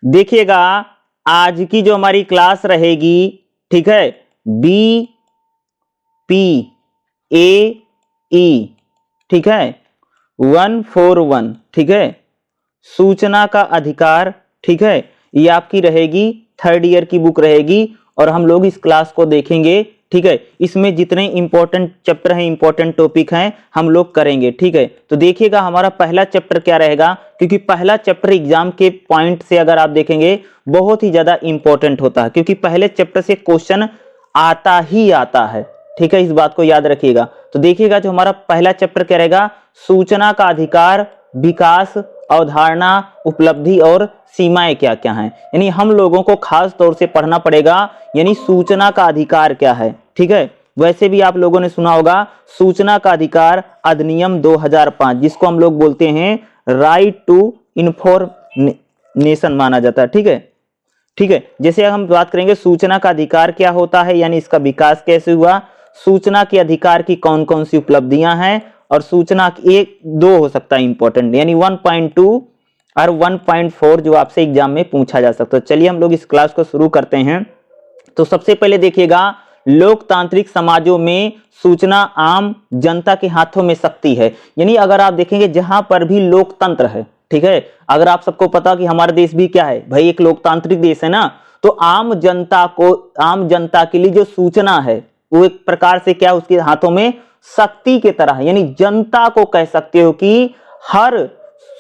देखिएगा आज की जो हमारी क्लास रहेगी, ठीक है, BPAE, ठीक है, 141, ठीक है, सूचना का अधिकार, ठीक है, ये आपकी रहेगी, थर्ड ईयर की बुक रहेगी और हम लोग इस क्लास को देखेंगे, ठीक है। इसमें जितने इंपॉर्टेंट चैप्टर हैं, इंपॉर्टेंट टॉपिक हैं, हम लोग करेंगे, ठीक है। तो देखिएगा हमारा पहला चैप्टर क्या रहेगा, क्योंकि पहला चैप्टर एग्जाम के पॉइंट से अगर आप देखेंगे बहुत ही ज्यादा इंपॉर्टेंट होता है, क्योंकि पहले चैप्टर से क्वेश्चन आता ही आता है, ठीक है, इस बात को याद रखिएगा। तो देखिएगा जो हमारा पहला चैप्टर क्या रहेगा, सूचना का अधिकार, विकास, अवधारणा, उपलब्धि और सीमाएं क्या क्या हैं। यानी हम लोगों को खास तौर से पढ़ना पड़ेगा, यानी सूचना का अधिकार क्या है, ठीक है। वैसे भी आप लोगों ने सुना होगा सूचना का अधिकार अधिनियम 2005, जिसको हम लोग बोलते हैं राइट टू इंफॉर्मेशन माना जाता है, ठीक है, ठीक है। जैसे हम बात करेंगे सूचना का अधिकार क्या होता है, यानी इसका विकास कैसे हुआ, सूचना के अधिकार की कौन कौन सी उपलब्धियां हैं, और सूचना की एक दो हो सकता है इंपॉर्टेंट, यानी 1.2 और 1.4 जो आपसे एग्जाम में पूछा जा सकता है। चलिए हम लोग इस क्लास को शुरू करते हैं। तो सबसे पहले देखिएगा, लोकतांत्रिक समाजों में सूचना आम जनता के हाथों में शक्ति है। यानी अगर आप देखेंगे जहां पर भी लोकतंत्र है, ठीक है, अगर आप सबको पता कि हमारा देश भी क्या है भाई, एक लोकतांत्रिक देश है ना, तो आम जनता के लिए जो सूचना है वो एक प्रकार से क्या उसके हाथों में शक्ति के तरह है। यानी जनता को कह सकते हो कि हर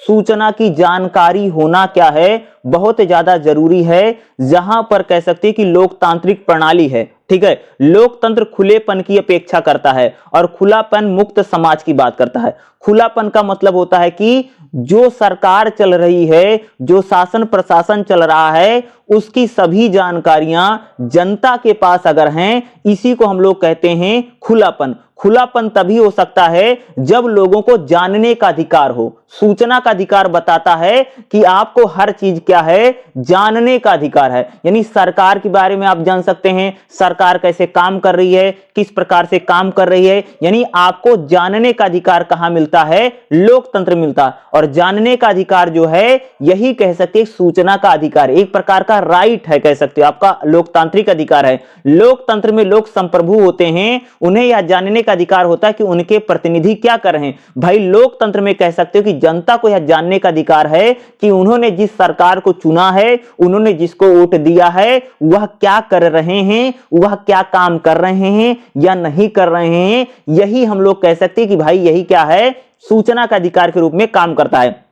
सूचना की जानकारी होना क्या है, बहुत ज्यादा जरूरी है। जहां पर कह सकते हैं कि लोकतांत्रिक प्रणाली है, ठीक है, लोकतंत्र खुलेपन की अपेक्षा करता है और खुलापन मुक्त समाज की बात करता है। खुलापन का मतलब होता है कि जो सरकार चल रही है, जो शासन प्रशासन चल रहा है, उसकी सभी जानकारियां जनता के पास अगर हैं, इसी को हम लोग कहते हैं खुलापन। खुलापन तभी हो सकता है जब लोगों को जानने का अधिकार हो। सूचना का अधिकार बताता है कि आपको हर चीज क्या है, जानने का अधिकार है। यानी सरकार के बारे में आप जान सकते हैं, सरकार कैसे काम कर रही है, किस प्रकार से काम कर रही है। यानी आपको जानने का अधिकार कहां मिलता है, लोकतंत्र मिलता है। और जानने का अधिकार जो है यही कह सकते हैं सूचना का अधिकार, एक प्रकार का राइट है, कह सकते हो आपका लोकतांत्रिक अधिकार है। लोकतंत्र में लोग संप्रभु होते हैं, उन्हें यह जानने का अधिकार होता है कि उनके प्रतिनिधि क्या कर रहे हैं। भाई लोकतंत्र में कह सकते हो कि जनता को यह जानने का अधिकार है कि उन्होंने जिस सरकार को चुना है, उन्होंने जिसको वोट दिया है, वह क्या कर रहे हैं, वह क्या काम कर रहे हैं या नहीं कर रहे हैं। यही हम लोग कह सकते हैं कि भाई यही क्या है, सूचना का अधिकार के रूप में काम करता है।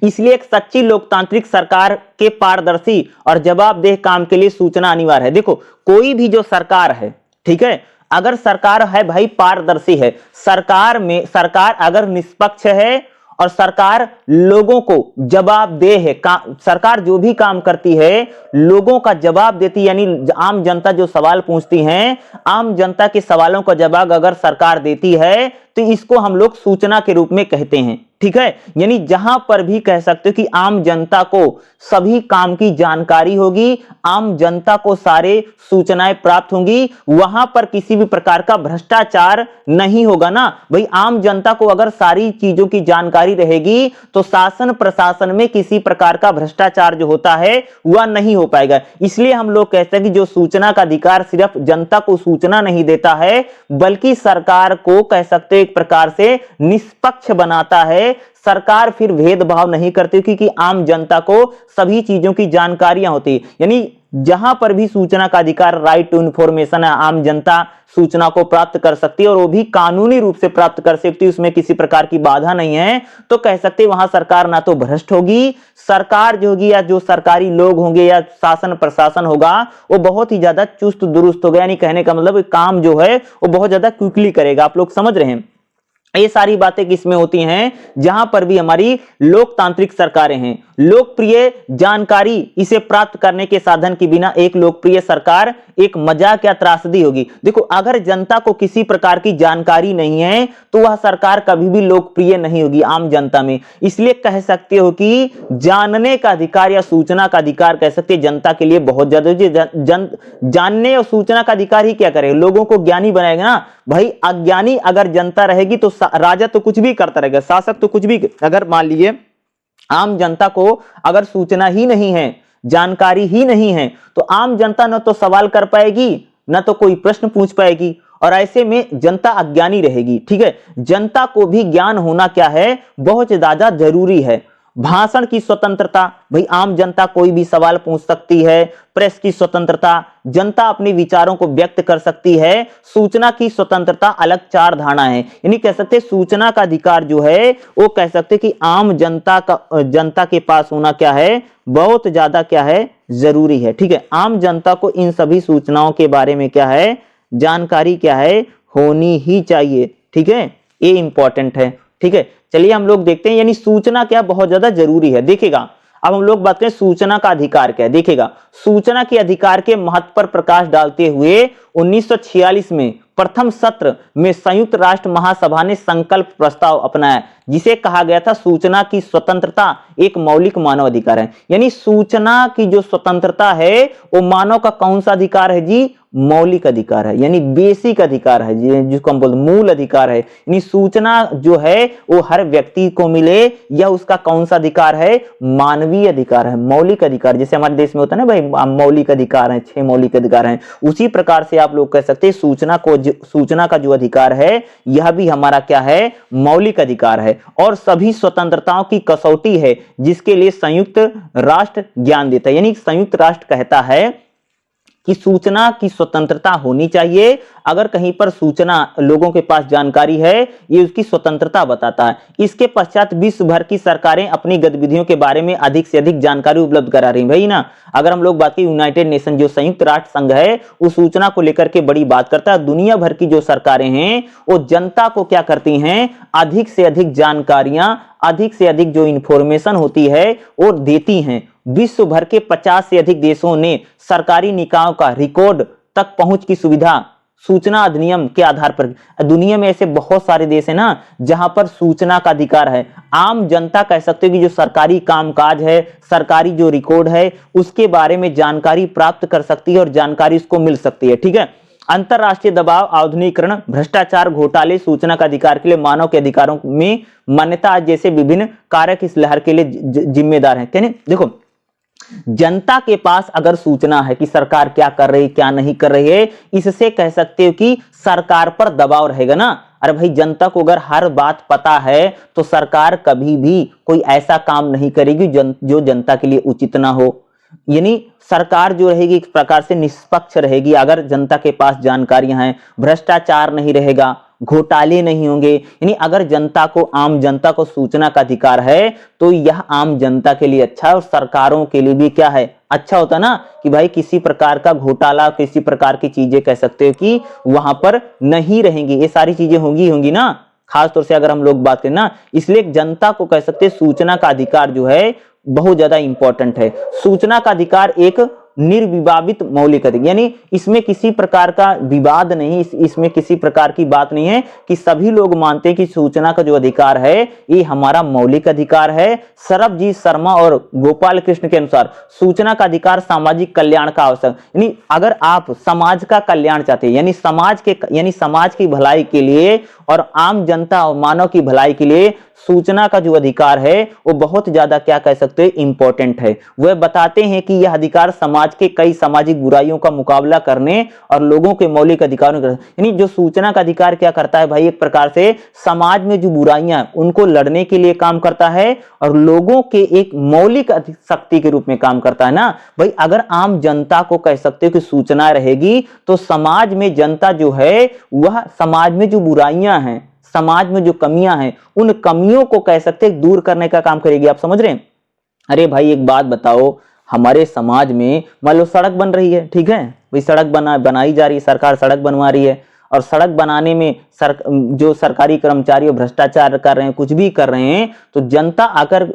इसलिए एक सच्ची लोकतांत्रिक सरकार के पारदर्शी और जवाबदेह काम के लिए सूचना अनिवार्य है। देखो कोई भी जो सरकार है, ठीक है, अगर सरकार है भाई पारदर्शी है, सरकार अगर निष्पक्ष है और सरकार लोगों को जवाबदेह है, सरकार जो भी काम करती है लोगों का जवाब देती है। यानी आम जनता जो सवाल पूछती हैं, आम जनता के सवालों का जवाब अगर सरकार देती है तो इसको हम लोग सूचना के रूप में कहते हैं, ठीक है। यानी जहां पर भी कह सकते हो कि आम जनता को सभी काम की जानकारी होगी, आम जनता को सारे सूचनाएं प्राप्त होंगी, वहां पर किसी भी प्रकार का भ्रष्टाचार नहीं होगा ना। भाई आम जनता को अगर सारी चीजों की जानकारी रहेगी तो शासन प्रशासन में किसी प्रकार का भ्रष्टाचार जो होता है वह नहीं हो पाएगा। इसलिए हम लोग कहते हैं कि जो सूचना का अधिकार सिर्फ जनता को सूचना नहीं देता है, बल्कि सरकार को कह सकते एक प्रकार से निष्पक्ष बनाता है। सरकार फिर भेदभाव नहीं करती क्योंकि आम जनता को सभी चीजों की जानकारियां होती है। यानी जहां पर भी सूचना का अधिकार, राइट टू इंफॉर्मेशन है, आम जनता सूचना को प्राप्त कर सकती है और वो भी कानूनी रूप से प्राप्त कर सकती है, उसमें किसी प्रकार की बाधा नहीं है, तो कह सकते वहां सरकार ना तो भ्रष्ट होगी, सरकार जो होगी या जो सरकारी लोग होंगे या शासन प्रशासन होगा वो बहुत ही ज्यादा चुस्त दुरुस्त होगा। यानी कहने का मतलब काम जो है वो बहुत ज्यादा क्विकली करेगा। आप लोग समझ रहे हैं, ये सारी बातें किसमें होती हैं, जहां पर भी हमारी लोकतांत्रिक सरकारें हैं। लोकप्रिय जानकारी इसे प्राप्त करने के साधन के बिना एक लोकप्रिय सरकार एक मजाक या त्रासदी होगी। देखो अगर जनता को किसी प्रकार की जानकारी नहीं है तो वह सरकार कभी भी लोकप्रिय नहीं होगी आम जनता में। इसलिए कह सकते हो कि जानने का अधिकार या सूचना का अधिकार कह सकते हैं जनता के लिए बहुत ज्यादा जानने और सूचना का अधिकार ही क्या करेगा, लोगों को ज्ञानी बनाएगा ना। भाई अज्ञानी अगर जनता रहेगी तो राजा तो कुछ भी करता रहेगा, शासक तो कुछ भी, अगर मान लीजिए आम जनता को अगर सूचना ही नहीं है, जानकारी ही नहीं है, तो आम जनता न तो सवाल कर पाएगी, न तो कोई प्रश्न पूछ पाएगी, और ऐसे में जनता अज्ञानी रहेगी। ठीक है, जनता को भी ज्ञान होना क्या है, बहुत ज्यादा जरूरी है। भाषण की स्वतंत्रता, भाई आम जनता कोई भी सवाल पूछ सकती है। प्रेस की स्वतंत्रता, जनता अपने विचारों को व्यक्त कर सकती है। सूचना की स्वतंत्रता, अलग चार धारणा है। यानी कह सकते हैं सूचना का अधिकार जो है वो कह सकते हैं कि आम जनता के पास होना क्या है, बहुत ज्यादा क्या है, जरूरी है। ठीक है, आम जनता को इन सभी सूचनाओं के बारे में क्या है, जानकारी क्या है, होनी ही चाहिए। ठीक है, ये इंपॉर्टेंट है। ठीक है, चलिए हम लोग देखते हैं, यानी सूचना क्या बहुत ज्यादा जरूरी है। देखिएगा, अब हम लोग बात करें सूचना का अधिकार क्या है। देखिएगा, सूचना के अधिकार के महत्व पर प्रकाश डालते हुए 1946 में प्रथम सत्र में संयुक्त राष्ट्र महासभा ने संकल्प प्रस्ताव अपनाया, जिसे कहा गया था सूचना की स्वतंत्रता एक मौलिक मानव अधिकार है। यानी सूचना की जो स्वतंत्रता है वो मानव का कौन सा अधिकार है जी, मौलिक अधिकार है, यानी बेसिक अधिकार है, जिसको हम बोलते मूल अधिकार है। यानी सूचना जो है वो हर व्यक्ति को मिले, यह उसका कौन सा अधिकार है, मानवीय अधिकार है, मौलिक अधिकार। जैसे हमारे देश में होता है ना भाई, मौलिक अधिकार है, 6 मौलिक अधिकार हैं, उसी प्रकार से आप लोग कह सकते हैं सूचना का जो अधिकार है यह भी हमारा क्या है, मौलिक अधिकार है, और सभी स्वतंत्रताओं की कसौटी है, जिसके लिए संयुक्त राष्ट्र ज्ञान देता है। यानी संयुक्त राष्ट्र कहता है कि सूचना की स्वतंत्रता होनी चाहिए। अगर कहीं पर सूचना लोगों के पास जानकारी है, ये उसकी स्वतंत्रता बताता है। इसके पश्चात विश्व भर की सरकारें अपनी गतिविधियों के बारे में अधिक से अधिक जानकारी उपलब्ध करा रही भाई ना। अगर हम लोग बात करें, यूनाइटेड नेशन जो संयुक्त राष्ट्र संघ है, उस सूचना को लेकर के बड़ी बात करता है। दुनिया भर की जो सरकारें हैं वो जनता को क्या करती हैं, अधिक से अधिक जानकारियां, अधिक से अधिक जो इंफॉर्मेशन होती है वो देती हैं। विश्व भर के 50 से अधिक देशों ने सरकारी निकायों का रिकॉर्ड तक पहुंच की सुविधा सूचना अधिनियम के आधार पर। दुनिया में ऐसे बहुत सारे देश हैं ना जहां पर सूचना का अधिकार है। आम जनता कह सकते हो कि जो सरकारी कामकाज है, सरकारी जो रिकॉर्ड है, उसके बारे में जानकारी प्राप्त कर सकती है और जानकारी उसको मिल सकती है। ठीक है, अंतरराष्ट्रीय दबाव, आधुनिकीकरण, भ्रष्टाचार, घोटाले, सूचना का अधिकार के लिए मानव के अधिकारों में मान्यता जैसे विभिन्न कारक इस लहर के लिए जिम्मेदार हैं। कहने देखो, जनता के पास अगर सूचना है कि सरकार क्या कर रही है, क्या नहीं कर रही है, इससे कह सकते हो कि सरकार पर दबाव रहेगा ना। अरे भाई, जनता को अगर हर बात पता है तो सरकार कभी भी कोई ऐसा काम नहीं करेगी जो जनता के लिए उचित ना हो। यानी सरकार जो रहेगी एक प्रकार से निष्पक्ष रहेगी अगर जनता के पास जानकारियां हैं, भ्रष्टाचार नहीं रहेगा, घोटाले नहीं होंगे। यानी अगर जनता को, आम जनता को सूचना का अधिकार है तो यह आम जनता के लिए अच्छा है, और सरकारों के लिए भी क्या है, अच्छा होता ना कि भाई किसी प्रकार का घोटाला, किसी प्रकार की चीजें कह सकते हो कि वहां पर नहीं रहेंगी। ये सारी चीजें होंगी ना, खास तौर से अगर हम लोग बात करें ना। इसलिए जनता को कह सकते हैं सूचना का अधिकार जो है बहुत ज्यादा इंपॉर्टेंट है। सूचना का अधिकार एक निर्विवादित मौलिक अधिकार, यानी इसमें किसी प्रकार का विवाद नहीं, इसमें किसी प्रकार की बात नहीं है कि सभी लोग मानते हैं कि सूचना का जो अधिकार है ये हमारा मौलिक अधिकार है। सरबजीत शर्मा और गोपाल कृष्ण के अनुसार सूचना का अधिकार सामाजिक कल्याण का आवश्यक, यानी अगर आप समाज का कल्याण चाहते हैं, यानी समाज की भलाई के लिए और आम जनता और मानव की भलाई के लिए सूचना का जो अधिकार है वो बहुत ज्यादा क्या कह सकते हैं, इंपॉर्टेंट है। वह बताते हैं कि यह अधिकार समाज के कई सामाजिक बुराइयों का मुकाबला करने और लोगों के मौलिक अधिकारों, यानी जो सूचना का अधिकार क्या करता है भाई, एक प्रकार से समाज में जो बुराइयां उनको लड़ने के लिए काम करता है और लोगों के एक मौलिक शक्ति के रूप में काम करता है ना भाई। अगर आम जनता को कह सकते हो कि सूचना रहेगी तो समाज में जनता जो है वह समाज में जो बुराइयां हैं, समाज में जो कमियां हैं, उन कमियों को कह सकते हैं दूर करने का काम करेगी। आप समझ रहे हैं? अरे भाई एक बात बताओ, हमारे समाज में मान लो सड़क बन रही है, ठीक है भाई, सड़क बनाई जा रही है, सरकार सड़क बनवा रही है, और सड़क बनाने में जो सरकारी कर्मचारी और भ्रष्टाचार कर रहे हैं, कुछ भी कर रहे हैं, तो जनता अगर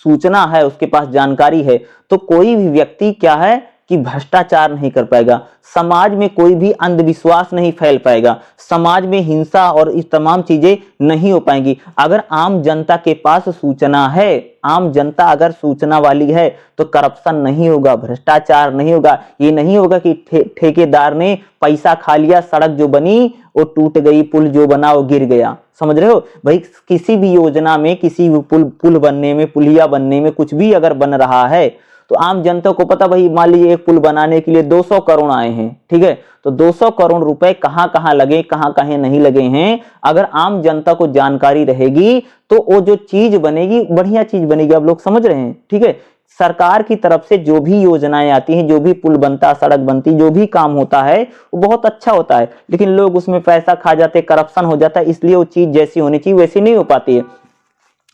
सूचना है, उसके पास जानकारी है, तो कोई भी व्यक्ति क्या है कि भ्रष्टाचार नहीं कर पाएगा, समाज में कोई भी अंधविश्वास नहीं फैल पाएगा, समाज में हिंसा और इस तमाम चीजें नहीं हो पाएंगी। अगर आम जनता के पास सूचना है, आम जनता अगर सूचना वाली है तो करप्शन नहीं होगा, भ्रष्टाचार नहीं होगा। ये नहीं होगा कि ठेकेदार ने पैसा खा लिया, सड़क जो बनी वो टूट गई, पुल जो बना वो गिर गया। समझ रहे हो भाई, किसी भी योजना में, किसी भी पुल बनने में, पुलिया बनने में, कुछ भी अगर बन रहा है तो आम जनता को पता, भाई मान लीजिए एक पुल बनाने के लिए 200 करोड़ आए हैं, ठीक है, तो 200 करोड़ रुपए कहां कहां लगे, कहां कहां नहीं लगे हैं, अगर आम जनता को जानकारी रहेगी तो वो जो चीज बनेगी बढ़िया चीज बनेगी। आप लोग समझ रहे हैं, ठीक है। सरकार की तरफ से जो भी योजनाएं आती हैं, जो भी पुल बनता, सड़क बनती, जो भी काम होता है वो बहुत अच्छा होता है, लेकिन लोग उसमें पैसा खा जाते, करप्शन हो जाता है, इसलिए वो चीज जैसी होनी चाहिए वैसी नहीं हो पाती है।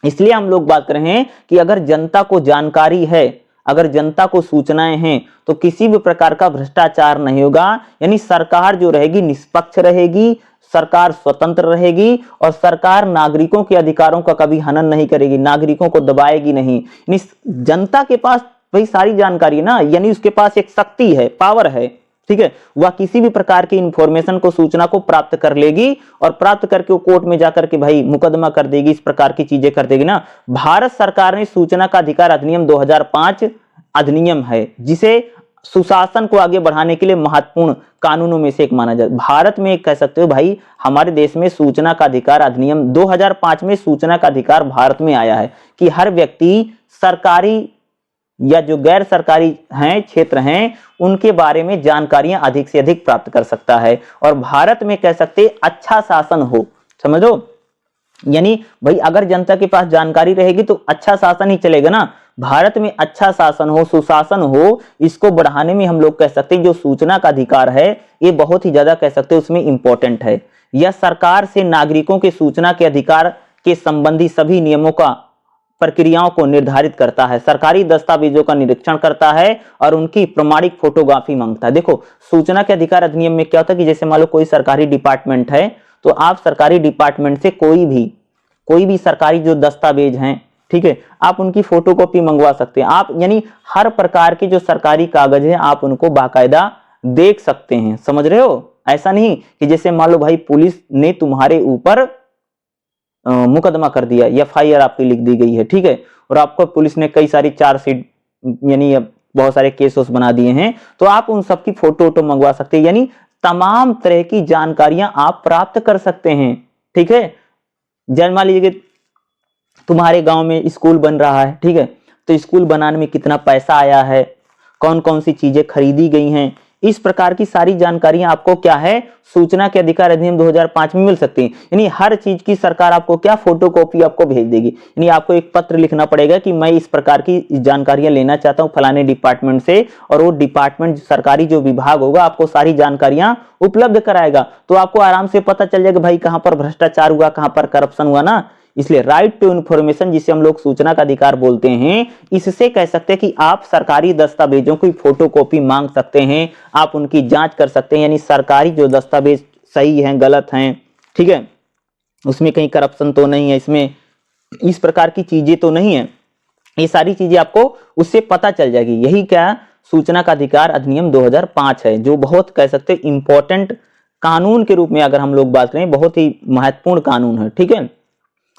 इसलिए हम लोग बात कर रहे हैं कि अगर जनता को जानकारी है, अगर जनता को सूचनाएं हैं, तो किसी भी प्रकार का भ्रष्टाचार नहीं होगा। यानी सरकार जो रहेगी निष्पक्ष रहेगी, सरकार स्वतंत्र रहेगी, और सरकार नागरिकों के अधिकारों का कभी हनन नहीं करेगी, नागरिकों को दबाएगी नहीं। यानी जनता के पास भाई सारी जानकारी है ना, यानी उसके पास एक शक्ति है, पावर है, ठीक है, वह किसी भी प्रकार की इंफॉर्मेशन को, सूचना को प्राप्त कर लेगी, और प्राप्त करके वो कोर्ट में जाकर के भाई मुकदमा कर देगी, इस प्रकार की चीजें कर देगी ना। भारत सरकार ने सूचना का अधिकार अधिनियम 2005 अधिनियम है, जिसे सुशासन को आगे बढ़ाने के लिए महत्वपूर्ण कानूनों में से एक माना जाता है। भारत में एक कह सकते हो भाई, हमारे देश में सूचना का अधिकार अधिनियम 2005 में सूचना का अधिकार भारत में आया है कि हर व्यक्ति सरकारी या जो गैर सरकारी हैं, क्षेत्र हैं, उनके बारे में जानकारियां अधिक से अधिक प्राप्त कर सकता है। और भारत में कह सकते अच्छा शासन हो, समझो, यानी भाई अगर जनता के पास जानकारी रहेगी तो अच्छा शासन ही चलेगा ना। भारत में अच्छा शासन हो, सुशासन हो, इसको बढ़ाने में हम लोग कह सकते हैं जो सूचना का अधिकार है ये बहुत ही ज्यादा कह सकते हैं उसमें इंपॉर्टेंट है। यह सरकार से नागरिकों के सूचना के अधिकार के संबंधी सभी नियमों का, प्रक्रियाओं को निर्धारित करता है, सरकारी दस्तावेजों का निरीक्षण करता है और उनकी प्रमाणिक फोटोग्राफी मांगता है। देखो सूचना के अधिकार अधिनियम में क्या होता है कि जैसे मान लो कोई सरकारी डिपार्टमेंट है, तो आप सरकारी डिपार्टमेंट से कोई भी सरकारी जो दस्तावेज हैं, ठीक है, आप उनकी फोटोकॉपी मंगवा सकते हैं। आप यानी हर प्रकार के जो सरकारी कागज है आप उनको बाकायदा देख सकते हैं। समझ रहे हो, ऐसा नहीं कि जैसे मान लो भाई पुलिस ने तुम्हारे ऊपर मुकदमा कर दिया, FIR आपकी लिख दी गई है, ठीक है, और आपको पुलिस ने कई सारी चार्जशीट यानी बहुत सारे केसेस बना दिए हैं, तो आप उन सब की फोटो मंगवा सकते हैं। यानी तमाम तरह की जानकारियां आप प्राप्त कर सकते हैं, ठीक है। जन मान लीजिए तुम्हारे गांव में स्कूल बन रहा है, ठीक है, तो स्कूल बनाने में कितना पैसा आया है, कौन कौन सी चीजें खरीदी गई हैं, इस प्रकार की सारी जानकारियां आपको क्या है सूचना के अधिकार अधिनियम 2005 में मिल सकती है। यानी हर चीज की सरकार आपको क्या फोटोकॉपी आपको भेज देगी। यानी आपको एक पत्र लिखना पड़ेगा कि मैं इस प्रकार की जानकारियां लेना चाहता हूं फलाने डिपार्टमेंट से, और वो डिपार्टमेंट सरकारी जो विभाग होगा आपको सारी जानकारियां उपलब्ध कराएगा। तो आपको आराम से पता चल जाएगा भाई कहां पर भ्रष्टाचार हुआ, कहां पर करप्शन हुआ ना। इसलिए राइट टू इन्फॉर्मेशन जिसे हम लोग सूचना का अधिकार बोलते हैं, इससे कह सकते हैं कि आप सरकारी दस्तावेजों की फोटोकॉपी मांग सकते हैं, आप उनकी जांच कर सकते हैं। यानी सरकारी जो दस्तावेज सही हैं, गलत हैं, ठीक है, उसमें कहीं करप्शन तो नहीं है, इसमें इस प्रकार की चीजें तो नहीं है, ये सारी चीजें आपको उससे पता चल जाएगी। यही क्या सूचना का अधिकार अधिनियम 2005 है, जो बहुत कह सकते हैं इंपॉर्टेंट कानून के रूप में अगर हम लोग बात करें बहुत ही महत्वपूर्ण कानून है, ठीक है,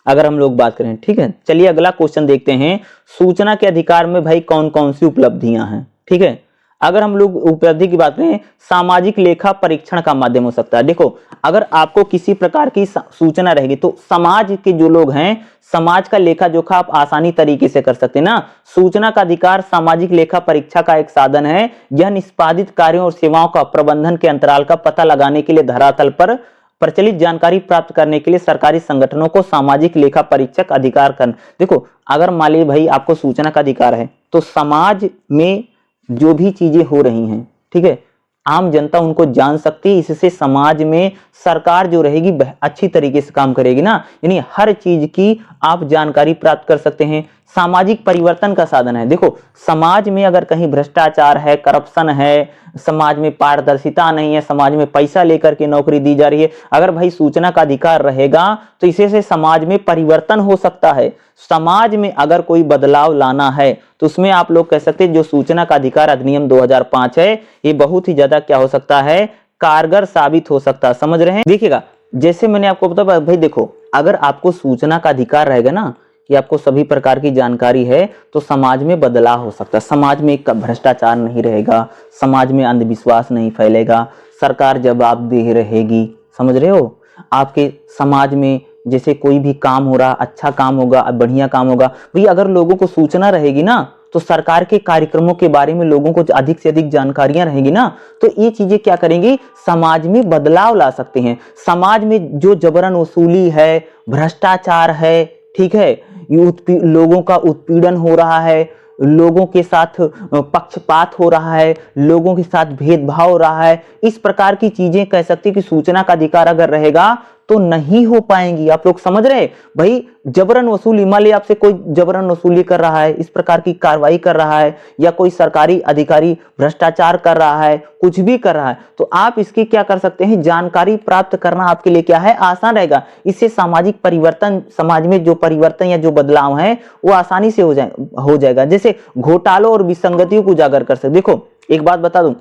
अगर हम लोग बात करें, ठीक है। चलिए अगला क्वेश्चन देखते हैं, सूचना के अधिकार में भाई कौन कौन सी उपलब्धियां हैं, ठीक है। अगर हम लोग उपलब्धि की बात करें, सामाजिक लेखा परीक्षण का माध्यम हो सकता है। देखो अगर आपको किसी प्रकार की सूचना रहेगी तो समाज के जो लोग हैं, समाज का लेखा जोखा आप आसानी तरीके से कर सकते हैं ना। सूचना का अधिकार सामाजिक लेखा परीक्षा का एक साधन है। यह निष्पादित कार्यों और सेवाओं का प्रबंधन के अंतराल का पता लगाने के लिए धरातल पर प्रचलित जानकारी प्राप्त करने के लिए सरकारी संगठनों को सामाजिक लेखा परीक्षक अधिकार कर। देखो अगर मान लीजिए भाई आपको सूचना का अधिकार है तो समाज में जो भी चीजें हो रही हैं, ठीक है, आम जनता उनको जान सकती है। इससे समाज में सरकार जो रहेगी अच्छी तरीके से काम करेगी ना। यानी हर चीज की आप जानकारी प्राप्त कर सकते हैं। सामाजिक परिवर्तन का साधन है। देखो समाज में अगर कहीं भ्रष्टाचार है, करप्शन है, समाज में पारदर्शिता नहीं है, समाज में पैसा लेकर के नौकरी दी जा रही है, अगर भाई सूचना का अधिकार रहेगा तो इसी से समाज में परिवर्तन हो सकता है। समाज में अगर कोई बदलाव लाना है तो उसमें आप लोग कह सकते हैं जो सूचना का अधिकार अधिनियम 2005 है ये बहुत ही ज्यादा क्या हो सकता है, कारगर साबित हो सकता है। समझ रहे हैं। देखिएगा जैसे मैंने आपको बताया भाई, देखो अगर आपको सूचना का अधिकार रहेगा ना कि आपको सभी प्रकार की जानकारी है तो समाज में बदलाव हो सकता है। समाज में भ्रष्टाचार नहीं रहेगा, समाज में अंधविश्वास नहीं फैलेगा, सरकार जवाबदेह रहेगी। समझ रहे हो? आपके समाज में जैसे कोई भी काम हो रहा, अच्छा काम होगा, बढ़िया काम होगा, भाई अगर लोगों को सूचना रहेगी ना, तो सरकार के कार्यक्रमों के बारे में लोगों को अधिक से अधिक जानकारियां रहेंगी ना, तो ये चीजें क्या करेंगी, समाज में बदलाव ला सकते हैं। समाज में जो जबरन वसूली है, भ्रष्टाचार है, ठीक है, लोगों का उत्पीड़न हो रहा है, लोगों के साथ पक्षपात हो रहा है, लोगों के साथ भेदभाव हो रहा है, इस प्रकार की चीजें कह सकते कि सूचना का अधिकार अगर रहेगा तो नहीं हो पाएंगी। आप लोग समझ रहे? भाई जबरन वसूली, मान लीजिए आपसे कोई जबरन वसूली कर रहा है, इस प्रकार की कार्रवाई कर रहा है, या कोई सरकारी अधिकारी भ्रष्टाचार कर रहा है, कुछ भी कर रहा है, तो आप इसकी क्या कर सकते हैं, जानकारी प्राप्त करना आपके लिए क्या है, आसान रहेगा। इससे सामाजिक परिवर्तन, समाज में जो परिवर्तन या जो बदलाव है वो आसानी से हो जाएगा। जैसे घोटालों और विसंगतियों को उजागर कर सकते। देखो एक बात बता दूं,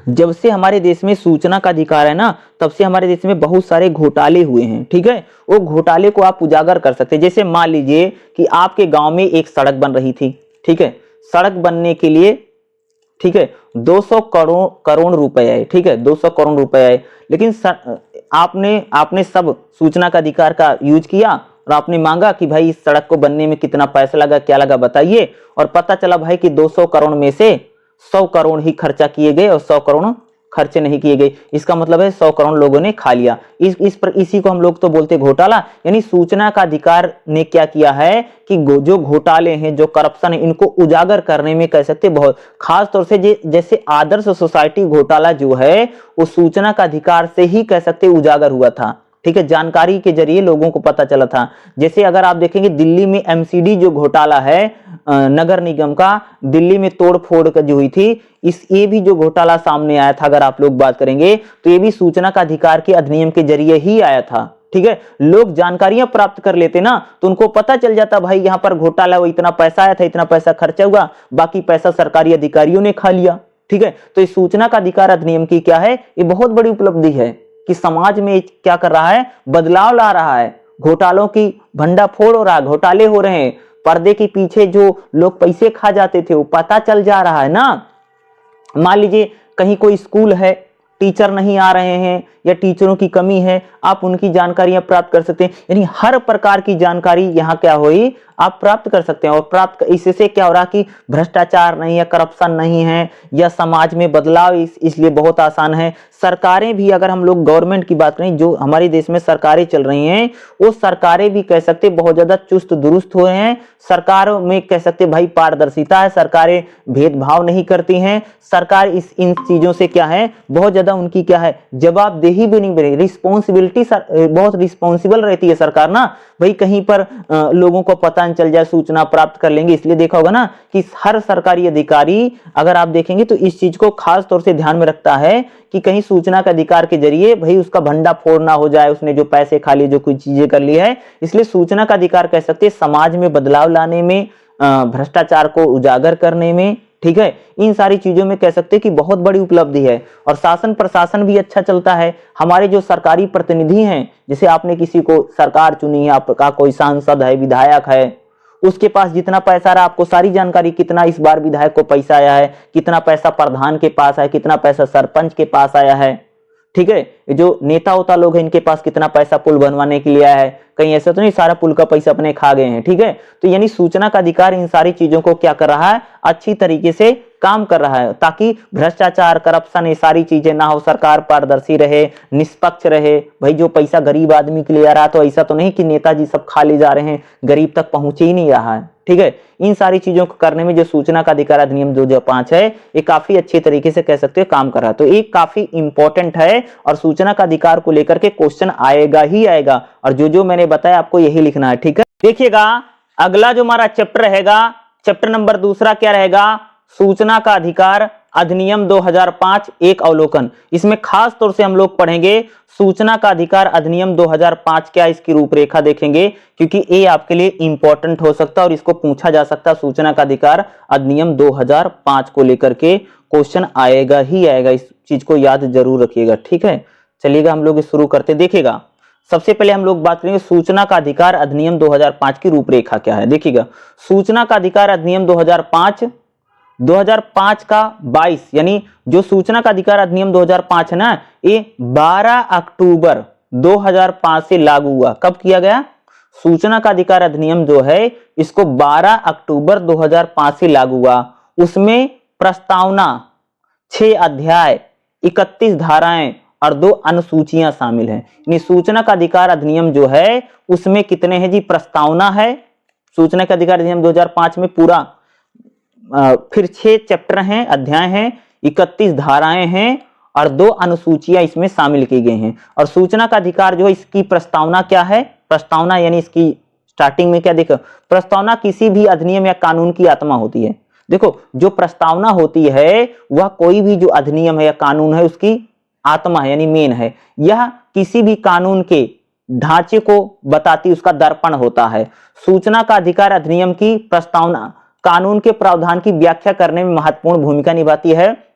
जब से हमारे देश में सूचना का अधिकार है ना, तब से हमारे देश में बहुत सारे घोटाले हुए हैं, ठीक है। वो घोटाले को आप उजागर कर सकते हैं। जैसे मान लीजिए कि आपके गांव में एक सड़क बन रही थी, ठीक है, सड़क बनने के लिए, ठीक है, 200 करोड़ रुपए आए, ठीक है, 200 करोड़ रुपए आए, लेकिन आपने सब सूचना का अधिकार का यूज किया और आपने मांगा कि भाई इस सड़क को बनने में कितना पैसा लगा, क्या लगा बताइए, और पता चला भाई कि 200 करोड़ में से 100 करोड़ ही खर्चा किए गए और 100 करोड़ खर्चे नहीं किए गए। इसका मतलब है 100 करोड़ लोगों ने खा लिया। इसी को हम लोग तो बोलते घोटाला। यानी सूचना का अधिकार ने क्या किया है कि जो घोटाले हैं, जो करप्शन है, इनको उजागर करने में कह सकते बहुत, खास तौर से जैसे आदर्श सोसाइटी घोटाला जो है वो सूचना का अधिकार से ही कह सकते उजागर हुआ था, ठीक है, जानकारी के जरिए लोगों को पता चला था। जैसे अगर आप देखेंगे दिल्ली में एमसीडी जो घोटाला है, नगर निगम का, दिल्ली में तोड़ फोड़ जो हुई थी, ये भी जो घोटाला सामने आया था, अगर आप लोग बात करेंगे तो ये भी सूचना का अधिकार के अधिनियम के जरिए ही आया था, ठीक है। लोग जानकारियां प्राप्त कर लेते ना, तो उनको पता चल जाता भाई यहाँ पर घोटाला, वो इतना पैसा आया था, इतना पैसा खर्चा हुआ, बाकी पैसा सरकारी अधिकारियों ने खा लिया, ठीक है। तो इस सूचना का अधिकार अधिनियम की क्या है, ये बहुत बड़ी उपलब्धि है कि समाज में क्या कर रहा है, बदलाव ला रहा है। घोटालों की भंडाफोड़ हो रहा है, घोटाले हो रहे हैं, पर्दे के पीछे जो लोग पैसे खा जाते थे वो पता चल जा रहा है ना। मान लीजिए कहीं कोई स्कूल है, टीचर नहीं आ रहे हैं या टीचरों की कमी है, आप उनकी जानकारियां प्राप्त कर सकते हैं। यानी हर प्रकार की जानकारी यहाँ क्या हुई, आप प्राप्त कर सकते हैं। और प्राप्त इससे क्या हो रहा कि भ्रष्टाचार नहीं है, करप्शन नहीं है, या समाज में बदलाव इसलिए बहुत आसान है। सरकारें भी, अगर हम लोग गवर्नमेंट की बात करें, जो हमारे देश में सरकारें चल रही हैं, वो सरकारें भी कह सकते बहुत ज्यादा चुस्त दुरुस्त हुए हैं। सरकारों में कह सकते भाई पारदर्शिता है, सरकारें भेदभाव नहीं करती हैं, सरकार इन चीजों से क्या है, बहुत ज्यादा उनकी क्या है, जवाबदेही भी नहीं बनी, रिस्पॉन्सिबिलिटी बहुत रिस्पॉन्सिबल रहती है सरकार ना। भाई कहीं पर लोगों को पता न चल जाए, सूचना प्राप्त कर लेंगे। इसलिए देखा होगा ना कि हर सरकारी अधिकारी, अगर आप देखेंगे तो इस चीज को खास तौर से ध्यान में रखता है कि कहीं सूचना के अधिकार के जरिए भाई उसका भंडाफोड़ ना हो जाए, उसने जो पैसे खा लिए, जो कुछ चीजें कर ली है। इसलिए सूचना का अधिकार कह सकते समाज में बदलाव लाने में, भ्रष्टाचार को उजागर करने में, ठीक है, इन सारी चीजों में कह सकते कि बहुत बड़ी उपलब्धि है। और शासन प्रशासन भी अच्छा चलता है। हमारे जो सरकारी प्रतिनिधि हैं, जैसे आपने किसी को सरकार चुनी है, आपका कोई सांसद है, विधायक है, उसके पास जितना पैसा रहा, आपको सारी जानकारी, कितना इस बार विधायक को पैसा आया है, कितना पैसा प्रधान के पास है, कितना पैसा सरपंच के पास आया है, ठीक है, जो नेता होता लोग हैं, इनके पास कितना पैसा पुल बनवाने के लिए आया है, कहीं ऐसा तो नहीं सारा पुल का पैसा अपने खा गए हैं, ठीक है। तो यानी सूचना का अधिकार इन सारी चीजों को क्या कर रहा है, अच्छी तरीके से काम कर रहा है, ताकि भ्रष्टाचार, करप्शन, ये सारी चीजें ना हो, सरकार पारदर्शी रहे, निष्पक्ष रहे। भाई जो पैसा गरीब आदमी के लिए आ रहा, तो ऐसा तो नहीं कि नेताजी सब खा ले जा रहे हैं, गरीब तक पहुंच ही नहीं रहा है, ठीक है। इन सारी चीजों को करने में जो सूचना का अधिकार अधिनियम 2005 है, ये काफी अच्छे तरीके से कह सकते हैं काम कर रहा है। तो ये काफी इंपॉर्टेंट है और सूचना का अधिकार को लेकर के क्वेश्चन आएगा ही आएगा। और जो मैंने बताया आपको यही लिखना है, ठीक है। देखिएगा अगला जो हमारा चैप्टर रहेगा, चैप्टर नंबर 2 क्या रहेगा, सूचना का अधिकार अधिनियम 2005 एक अवलोकन। इसमें खास तौर से हम लोग पढ़ेंगे सूचना का अधिकार अधिनियम 2005 क्या, इसकी रूपरेखा देखेंगे, क्योंकि ये आपके लिए इंपॉर्टेंट हो सकता है और इसको पूछा जा सकता है। सूचना का अधिकार अधिनियम 2005 को लेकर के क्वेश्चन आएगा ही आएगा, इस चीज को याद जरूर रखिएगा, ठीक है। चलिएगा हम लोग शुरू करते, देखिएगा सबसे पहले हम लोग बात करेंगे सूचना का अधिकार अधिनियम 2005 की रूपरेखा क्या है। देखिएगा सूचना का अधिकार अधिनियम 2005 2005 का 22, यानी जो सूचना का अधिकार अधिनियम 2005 है ना, ये 12 अक्टूबर 2005 से लागू हुआ। कब किया गया? सूचना का अधिकार अधिनियम जो है इसको 12 अक्टूबर 2005 से लागू हुआ। उसमें प्रस्तावना, 6 अध्याय, 31 धाराएं और 2 अनुसूचियां शामिल हैं। यानी सूचना का अधिकार अधिनियम जो है उसमें कितने हैं जी? प्रस्तावना है सूचना का अधिकार अधिनियम 2005 में पूरा, फिर 6 चैप्टर हैं, अध्याय हैं, 31 धाराएं हैं और 2 अनुसूचियां इसमें शामिल की गई हैं। और सूचना का अधिकार जो है इसकी प्रस्तावना क्या है? प्रस्तावना यानी इसकी स्टार्टिंग में क्या देखो, प्रस्तावना किसी भी अधिनियम या कानून की आत्मा होती है। देखो, जो प्रस्तावना होती है वह कोई भी जो अधिनियम है या कानून है उसकी आत्मा है, यानी मेन है। यह किसी भी कानून के ढांचे को बताती, उसका दर्पण होता है। सूचना का अधिकार अधिनियम की प्रस्तावना कानून के प्रावधान की व्याख्या करने में महत्वपूर्ण भूमिका निभाती है।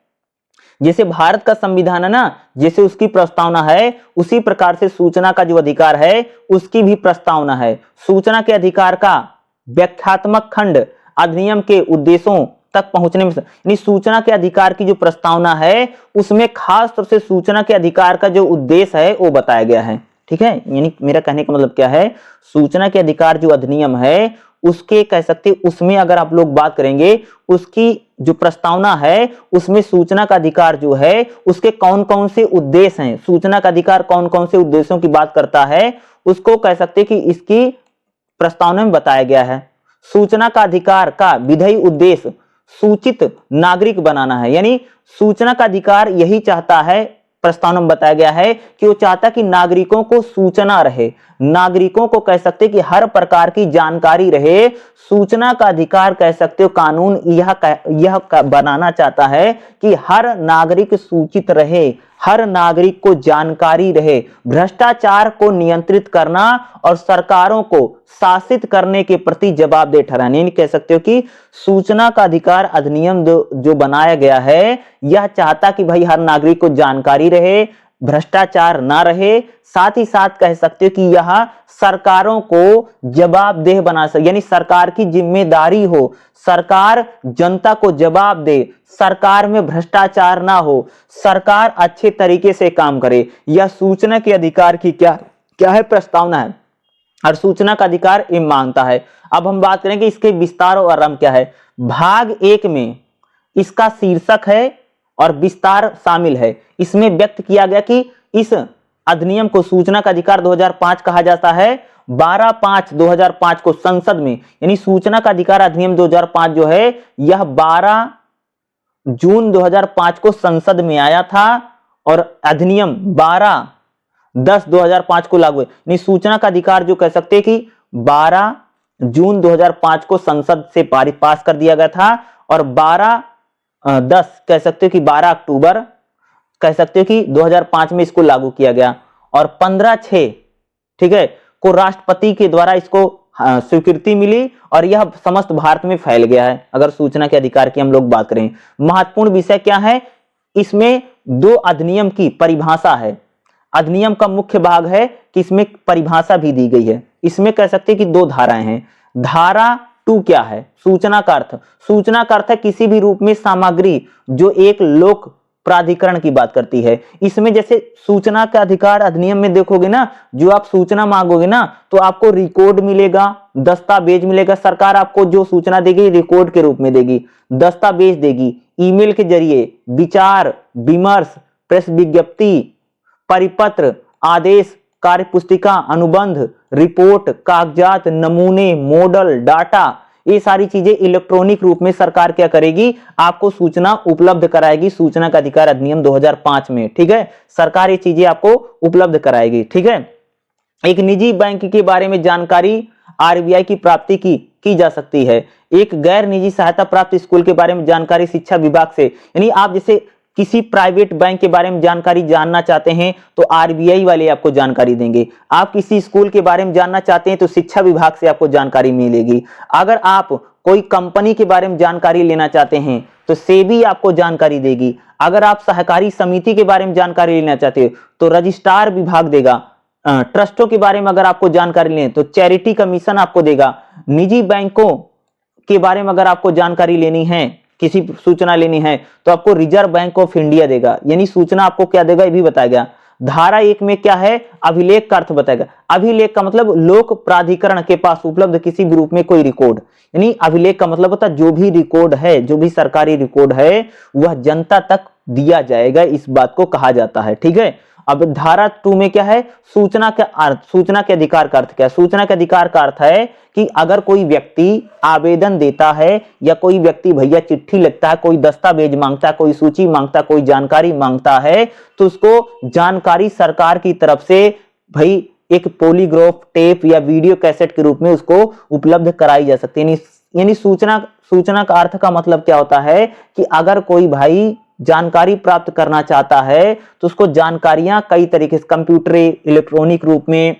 जैसे भारत का संविधान है ना, जैसे उसकी प्रस्तावना है, उसी प्रकार से सूचना का जो अधिकार है उसकी भी प्रस्तावना है। सूचना के अधिकार का व्याख्यात्मक खंड अधिनियम के उद्देश्यों तक पहुंचने में, यानी सूचना के अधिकार की जो प्रस्तावना है उसमें खास तौर से सूचना के अधिकार का जो उद्देश्य है वो बताया गया है। ठीक है, यानी मेरा कहने का मतलब क्या है, सूचना के अधिकार जो अधिनियम है उसके कह सकते, उसमें अगर आप लोग बात करेंगे उसकी जो प्रस्तावना है उसमें सूचना का अधिकार जो है उसके कौन कौन से उद्देश्य हैं, सूचना का अधिकार कौन कौन से उद्देश्यों की बात करता है उसको कह सकते कि इसकी प्रस्तावना में बताया गया है। सूचना का अधिकार का विधेय उद्देश्य सूचित नागरिक बनाना है, यानी सूचना का अधिकार यही चाहता है, प्रस्तावना में बताया गया है कि वो चाहता कि नागरिकों को सूचना रहे, नागरिकों को कह सकते कि हर प्रकार की जानकारी रहे। सूचना का अधिकार कह सकते हो कानून यह बनाना चाहता है कि हर नागरिक सूचित रहे, हर नागरिक को जानकारी रहे, भ्रष्टाचार को नियंत्रित करना और सरकारों को शासित करने के प्रति जवाबदेह ठहराना। यानी कह सकते हो कि सूचना का अधिकार अधिनियम जो बनाया गया है यह चाहता कि भाई हर नागरिक को जानकारी रहे, भ्रष्टाचार ना रहे, साथ ही साथ कह सकते हो कि यह सरकारों को जवाबदेह बना सके, यानी सरकार की जिम्मेदारी हो, सरकार जनता को जवाब दे, सरकार में भ्रष्टाचार ना हो, सरकार अच्छे तरीके से काम करे। यह सूचना के अधिकार की क्या है? प्रस्तावना है और सूचना का अधिकार ये मांगता है। अब हम बात करेंगे इसके विस्तार और आरंभ क्या है। भाग 1 में इसका शीर्षक है और विस्तार शामिल है। इसमें व्यक्त किया गया कि इस अधिनियम को सूचना का अधिकार 2005 कहा जाता है। 12/5/2005 को संसद में, यानी सूचना का अधिकार अधिनियम 2005 जो है यह 12 जून 2005 को संसद में आया था और अधिनियम 12/10/2005 को लागू है। यानी सूचना का अधिकार जो कह सकते हैं कि 12 जून 2005 को संसद से पास कर दिया गया था और 12/10 कह सकते हो कि 12 अक्टूबर कह सकते हो कि 2005 में इसको लागू किया गया और 15/6 ठीक है को राष्ट्रपति के द्वारा इसको स्वीकृति मिली और यह समस्त भारत में फैल गया है। अगर सूचना के अधिकार की हम लोग बात करें, महत्वपूर्ण विषय क्या है, इसमें 2 अधिनियम की परिभाषा है। अधिनियम का मुख्य भाग है कि इसमें परिभाषा भी दी गई है। इसमें कह सकते हैं कि 2 धाराएं हैं। धारा 2 क्या है? सूचना का अर्थ। सूचना का अर्थ है किसी भी रूप में सामग्री जो एक लोक प्राधिकरण की बात करती है। इसमें जैसे सूचना का अधिकार अधिनियम में देखोगे ना, जो आप सूचना मांगोगे ना तो आपको रिकॉर्ड मिलेगा, दस्तावेज मिलेगा। सरकार आपको जो सूचना देगी रिकॉर्ड के रूप में देगी, दस्तावेज देगी, ईमेल के जरिए, विचार विमर्श, प्रेस विज्ञप्ति, परिपत्र, आदेश, कार्यपुस्तिका, अनुबंध, रिपोर्ट, कागजात, नमूने, मॉडल, डाटा, ये सारी चीजें इलेक्ट्रॉनिक रूप में सरकार क्या करेगी, आपको सूचना उपलब्ध कराएगी। सूचना का अधिकार अधिनियम 2005 में, ठीक है, सरकार ये चीजें आपको उपलब्ध कराएगी। ठीक है, एक निजी बैंक के बारे में जानकारी आरबीआई की प्राप्ति की जा सकती है। एक गैर निजी सहायता प्राप्त स्कूल के बारे में जानकारी शिक्षा विभाग से, यानी आप जैसे किसी प्राइवेट बैंक के बारे में जानकारी जानना चाहते हैं तो आरबीआई वाले आपको जानकारी देंगे। आप किसी स्कूल के बारे में जानना चाहते हैं तो शिक्षा विभाग से आपको जानकारी मिलेगी। अगर आप कोई कंपनी के बारे में जानकारी लेना चाहते हैं तो सेबी आपको जानकारी देगी। अगर आप सहकारी समिति के बारे में जानकारी लेना चाहते हो तो रजिस्ट्रार विभाग देगा। ट्रस्टों के बारे में अगर आपको जानकारी लें तो चैरिटी कमीशन आपको देगा। निजी बैंकों के बारे में अगर आपको जानकारी लेनी है किसी सूचना लेनी है तो आपको रिजर्व बैंक ऑफ इंडिया देगा, यानी सूचना आपको क्या देगा ये भी बताया गया। धारा 1 में क्या है, अभिलेख का अर्थ बताएगा। अभिलेख का मतलब लोक प्राधिकरण के पास उपलब्ध किसी भी रूप में कोई रिकॉर्ड, यानी अभिलेख का मतलब होता है जो भी रिकॉर्ड है, जो भी सरकारी रिकॉर्ड है वह जनता तक दिया जाएगा, इस बात को कहा जाता है। ठीक है, अब धारा 2 में क्या है, सूचना का अर्थ, सूचना के अधिकार का अर्थ क्या है। सूचना के अधिकार का अर्थ है कि अगर कोई व्यक्ति आवेदन देता है या कोई व्यक्ति भैया चिट्ठी लिखता है, कोई दस्तावेज मांगता है, कोई सूची मांगता है, कोई जानकारी मांगता है, तो उसको जानकारी सरकार की तरफ से भाई एक पॉलीग्राफ टेप या वीडियो कैसेट के रूप में उसको उपलब्ध कराई जा सकती है। यानी सूचना का अर्थ का मतलब क्या होता है कि अगर कोई भाई जानकारी प्राप्त करना चाहता है तो उसको जानकारियां कई तरीके से, कंप्यूटर, इलेक्ट्रॉनिक रूप में,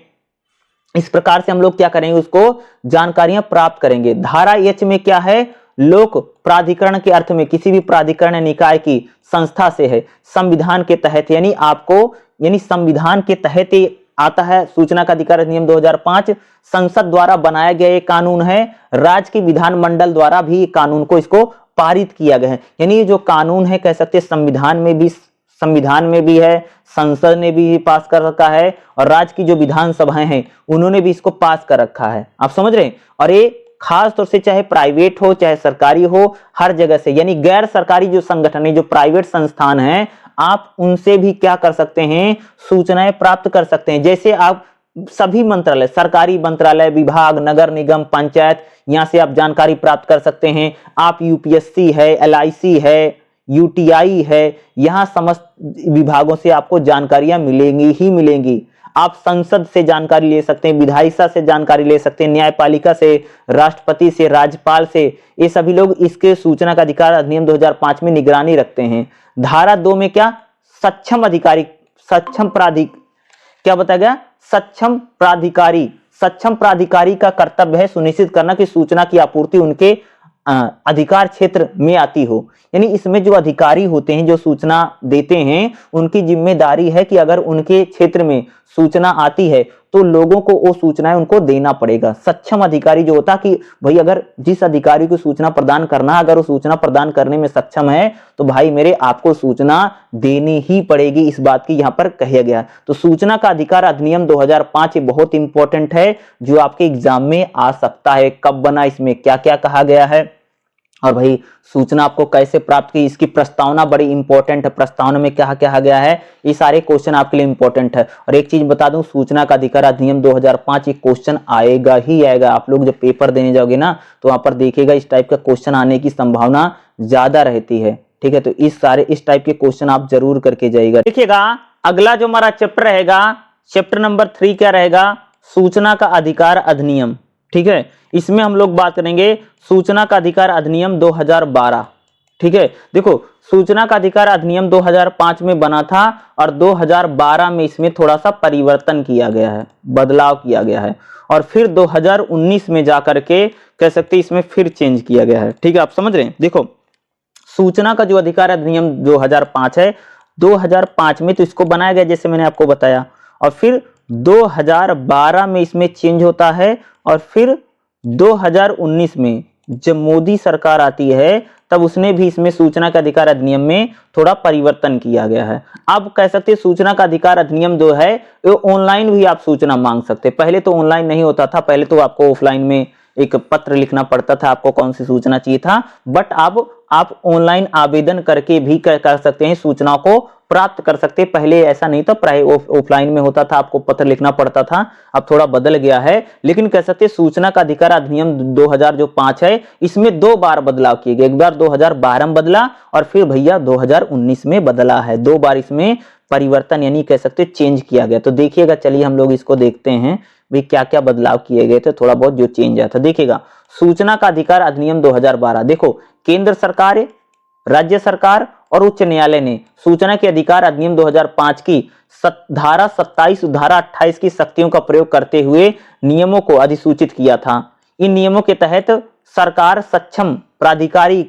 इस प्रकार से हम लोग क्या करेंगे, उसको जानकारियां प्राप्त करेंगे। धारा H में क्या है, लोक प्राधिकरण के अर्थ में किसी भी प्राधिकरण निकाय की संस्था से है, संविधान के तहत, यानी संविधान के तहत आता है। सूचना का अधिकार अधिनियम 2005 संसद द्वारा बनाया गया एक कानून है, राज्य की विधानमंडल द्वारा भी कानून को इसको पारित किया गया है। यानी ये जो कानून है कह सकते हैं संविधान में भी है, संसद ने भी पास कर रखा है, और राज्य की जो विधानसभाएं हैं उन्होंने भी इसको पास कर रखा है। आप समझ रहे हैं, और ये खास तौर से चाहे प्राइवेट हो चाहे सरकारी हो, हर जगह से, यानी गैर सरकारी जो संगठन है, जो प्राइवेट संस्थान है, आप उनसे भी क्या कर सकते हैं, सूचनाएं प्राप्त कर सकते हैं। जैसे आप सभी मंत्रालय, सरकारी मंत्रालय, विभाग, नगर निगम, पंचायत, यहां से आप जानकारी प्राप्त कर सकते हैं। आप यूपीएससी है, एलआईसी है, यूटीआई है, यहां समस्त विभागों से आपको जानकारियां मिलेंगी ही मिलेंगी। आप संसद से जानकारी ले सकते हैं, विधायिका से जानकारी ले सकते हैं, न्यायपालिका से, राष्ट्रपति से, राज्यपाल से, ये सभी लोग इसके सूचना का अधिकार अधिनियम 2005 में निगरानी रखते हैं। धारा 2 में क्या, सक्षम अधिकारी, क्या बताया गया, सक्षम प्राधिकारी का कर्तव्य है सुनिश्चित करना कि सूचना की आपूर्ति उनके अधिकार क्षेत्र में आती हो। यानी इसमें जो अधिकारी होते हैं, जो सूचना देते हैं, उनकी जिम्मेदारी है कि अगर उनके क्षेत्र में सूचना आती है तो लोगों को वो सूचनाएं उनको देना पड़ेगा। सक्षम अधिकारी जो होता कि भाई अगर जिस अधिकारी को सूचना प्रदान करना, अगर वो सूचना प्रदान करने में सक्षम है तो भाई मेरे आपको सूचना देनी ही पड़ेगी, इस बात की यहाँ पर कहा गया। तो सूचना का अधिकार अधिनियम 2005 बहुत इंपॉर्टेंट है, जो आपके एग्जाम में आ सकता है। कब बना, इसमें क्या क्या कहा गया है, और भाई सूचना आपको कैसे प्राप्त की, इसकी प्रस्तावना बड़ी इंपॉर्टेंट है, प्रस्तावना में क्या कहा गया है, ये सारे क्वेश्चन आपके लिए इंपॉर्टेंट है। और एक चीज बता दूं, सूचना का अधिकार अधिनियम 2005 ये क्वेश्चन आएगा ही आएगा। आप लोग जब पेपर देने जाओगे ना तो वहां पर देखिएगा इस टाइप का क्वेश्चन आने की संभावना ज्यादा रहती है। ठीक है, तो इस टाइप के क्वेश्चन आप जरूर करके जाइएगा। देखिएगा अगला जो हमारा चैप्टर रहेगा, चैप्टर नंबर 3 क्या रहेगा, सूचना का अधिकार अधिनियम। ठीक है, इसमें हम लोग बात करेंगे सूचना का अधिकार अधिनियम 2012। ठीक है, देखो सूचना का अधिकार अधिनियम 2005 में बना था और 2012 में इसमें थोड़ा सा परिवर्तन किया गया है, बदलाव किया गया है, और फिर 2019 में जाकर के कह सकते इसमें फिर चेंज किया गया है। ठीक है, आप समझ रहे हैं। देखो सूचना का जो अधिकार अधिनियम 2005 है, 2005 में तो इसको बनाया गया जैसे मैंने आपको बताया, और फिर 2012 में इसमें चेंज होता है, और फिर 2019 में जब मोदी सरकार आती है तब उसने भी इसमें सूचना का अधिकार अधिनियम में थोड़ा परिवर्तन किया गया है। अब कह सकते हैं सूचना का अधिकार अधिनियम जो है वो ऑनलाइन भी आप सूचना मांग सकते हैं। पहले तो ऑनलाइन नहीं होता था, पहले तो आपको ऑफलाइन में एक पत्र लिखना पड़ता था, आपको कौन सी सूचना चाहिए था, बट अब आप ऑनलाइन आवेदन करके भी कर सकते हैं, सूचनाओं को प्राप्त कर सकते हैं। पहले ऐसा नहीं था, ऑफलाइन में होता था, आपको पत्र लिखना पड़ता था, अब थोड़ा बदल गया है। लेकिन कह सकते हैं सूचना का अधिकार अधिनियम 2005 है, इसमें 2 बार बदलाव किए गए, एक बार 2012 में बदला और फिर भैया 2019 में बदला है। 2 बार इसमें परिवर्तन यानी कह सकते चेंज किया गया। तो देखिएगा, चलिए हम लोग इसको देखते हैं भाई क्या क्या बदलाव किए गए थे, थोड़ा बहुत जो चेंज आया था। देखिएगा सूचना का अधिकार अधिनियम 2012, देखो केंद्र सरकार, राज्य सरकार और उच्च न्यायालय ने सूचना के अधिकार अधिनियम 2005 की धारा 27 धारा 28 की शक्तियों का प्रयोग करते हुए नियमों को अधिसूचित किया था। इन नियमों के तहत सरकार सक्षम प्राधिकारी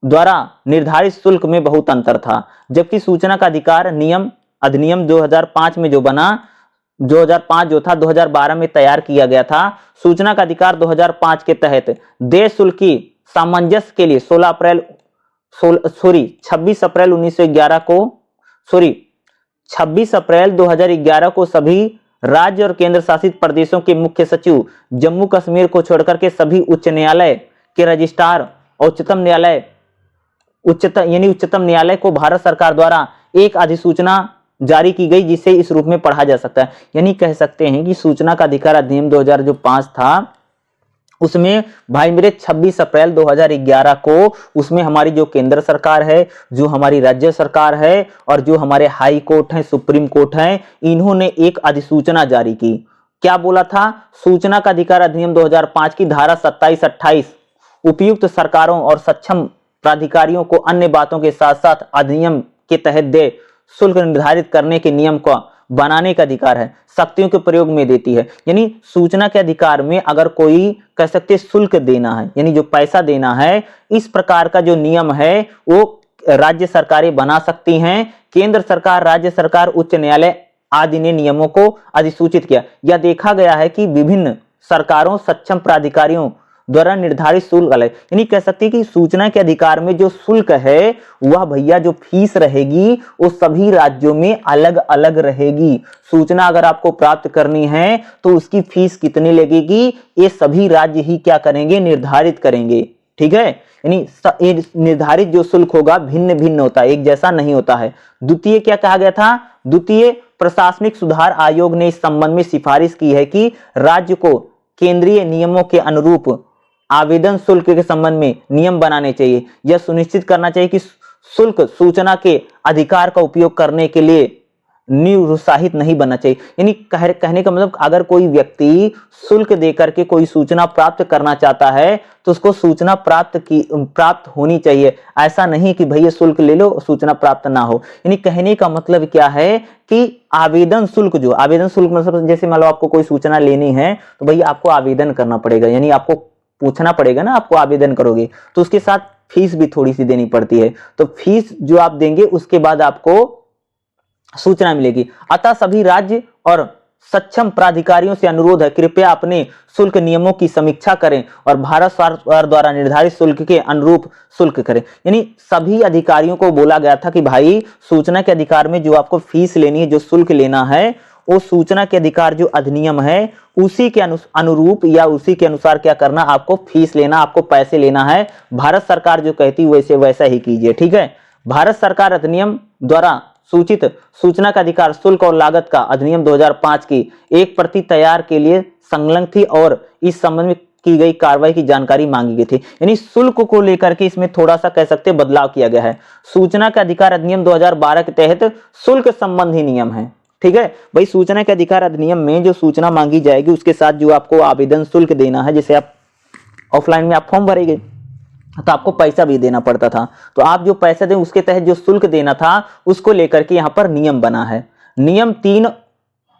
द्वारा निर्धारित शुल्क में बहुत अंतर था, जबकि सूचना का अधिकार नियम अधिनियम 2005 में जो बना, 2005 जो था 2012 में तैयार किया गया था। सूचना का अधिकार 2005 के तहत देय शुल्क की सामंजस्य के लिए 16 अप्रैल 26 अप्रैल 1911 को 26 अप्रैल 2011 को सभी राज्य और केंद्र शासित प्रदेशों के मुख्य सचिव, जम्मू कश्मीर को छोड़कर के सभी उच्च न्यायालय के रजिस्ट्रार और उच्चतम न्यायालय को भारत सरकार द्वारा एक अधिसूचना जारी की गई, जिसे इस रूप में पढ़ा जा सकता है। यानी कह सकते हैं कि सूचना का अधिकार अधिनियम 2005 था, उसमें भाई मेरे 26 अप्रैल 2011 को उसमें हमारी जो केंद्र सरकार है, जो हमारी राज्य सरकार है और जो हमारे हाई कोर्ट है, सुप्रीम कोर्ट है, इन्होंने एक अधिसूचना जारी की। क्या बोला था? सूचना का अधिकार अधिनियम 2005 की धारा 27-28 उपयुक्त सरकारों और सक्षम प्राधिकारियों को अन्य बातों के साथ साथ अधिनियम के तहत देय शुल्क निर्धारित करने के नियम को बनाने का अधिकार है, शक्तियों के प्रयोग में देती है। यानी सूचना के अधिकार में अगर कोई कह सकते शुल्क देना है, यानी जो पैसा देना है, इस प्रकार का जो नियम है वो राज्य सरकारें बना सकती हैं। केंद्र सरकार, राज्य सरकार, उच्च न्यायालय आदि ने नियमों को अधिसूचित किया। यह देखा गया है कि विभिन्न सरकारों, सक्षम प्राधिकारियों द्वारा निर्धारित शुल्क अलग, यानी कह सकते हैं कि सूचना के अधिकार में जो शुल्क है वह भैया जो फीस रहेगी वो सभी राज्यों में अलग अलग रहेगी। सूचना अगर आपको प्राप्त करनी है तो उसकी फीस कितनी लगेगी, ये सभी राज्य ही क्या करेंगे, निर्धारित करेंगे। ठीक है, यानी निर्धारित जो शुल्क होगा भिन्न भिन्न होता है, एक जैसा नहीं होता है। द्वितीय क्या कहा गया था? द्वितीय प्रशासनिक सुधार आयोग ने इस संबंध में सिफारिश की है कि राज्य को केंद्रीय नियमों के अनुरूप आवेदन शुल्क के संबंध में नियम बनाने चाहिए। यह सुनिश्चित करना चाहिए कि शुल्क सूचना के अधिकार का उपयोग करने के लिए निरुत्साहित नहीं बनना चाहिए। यानी कहने का मतलब अगर कोई व्यक्ति शुल्क देकर के कोई सूचना प्राप्त करना चाहता है तो उसको सूचना प्राप्त होनी चाहिए। ऐसा नहीं कि भैया शुल्क ले लो सूचना प्राप्त ना हो। यानी कहने का मतलब क्या है कि आवेदन शुल्क मतलब जैसे मान लो आपको कोई सूचना लेनी है तो भैया आपको आवेदन करना पड़ेगा, यानी आपको पूछना पड़ेगा ना, आपको आवेदन करोगे तो उसके साथ फीस भी थोड़ी सी देनी पड़ती है। तो फीस जो आप देंगे उसके बाद आपको सूचना मिलेगी। अतः सभी राज्य और सक्षम प्राधिकारियों से अनुरोध है, कृपया अपने शुल्क नियमों की समीक्षा करें और भारत सरकार द्वारा निर्धारित शुल्क के अनुरूप शुल्क करें। यानी सभी अधिकारियों को बोला गया था कि भाई सूचना के अधिकार में जो आपको फीस लेनी है, जो शुल्क लेना है, वो सूचना के अधिकार जो अधिनियम है उसी के अनुरूप या उसी के अनुसार क्या करना, आपको फीस लेना, आपको पैसे लेना है। भारत सरकार जो कहती है वैसे वैसा ही कीजिए। ठीक है, भारत सरकार अधिनियम द्वारा सूचित सूचना का अधिकार शुल्क और लागत का अधिनियम 2005 की एक प्रति तैयार के लिए संलग्न थी और इस संबंध में की गई कार्रवाई की जानकारी मांगी गई थी। यानी शुल्क को लेकर के इसमें थोड़ा सा कह सकते बदलाव किया गया है। सूचना का अधिकार अधिनियम 2012 के तहत शुल्क संबंधी नियम है। ठीक है भाई, सूचना के अधिकार अधिनियम में जो सूचना मांगी जाएगी उसके साथ जो आपको आवेदन शुल्क देना है, जैसे आप ऑफलाइन में आप फॉर्म भरेंगे तो आपको पैसा भी देना पड़ता था, तो आप जो पैसा दें उसके तहत जो शुल्क देना था उसको लेकर के यहाँ पर नियम बना है। नियम 3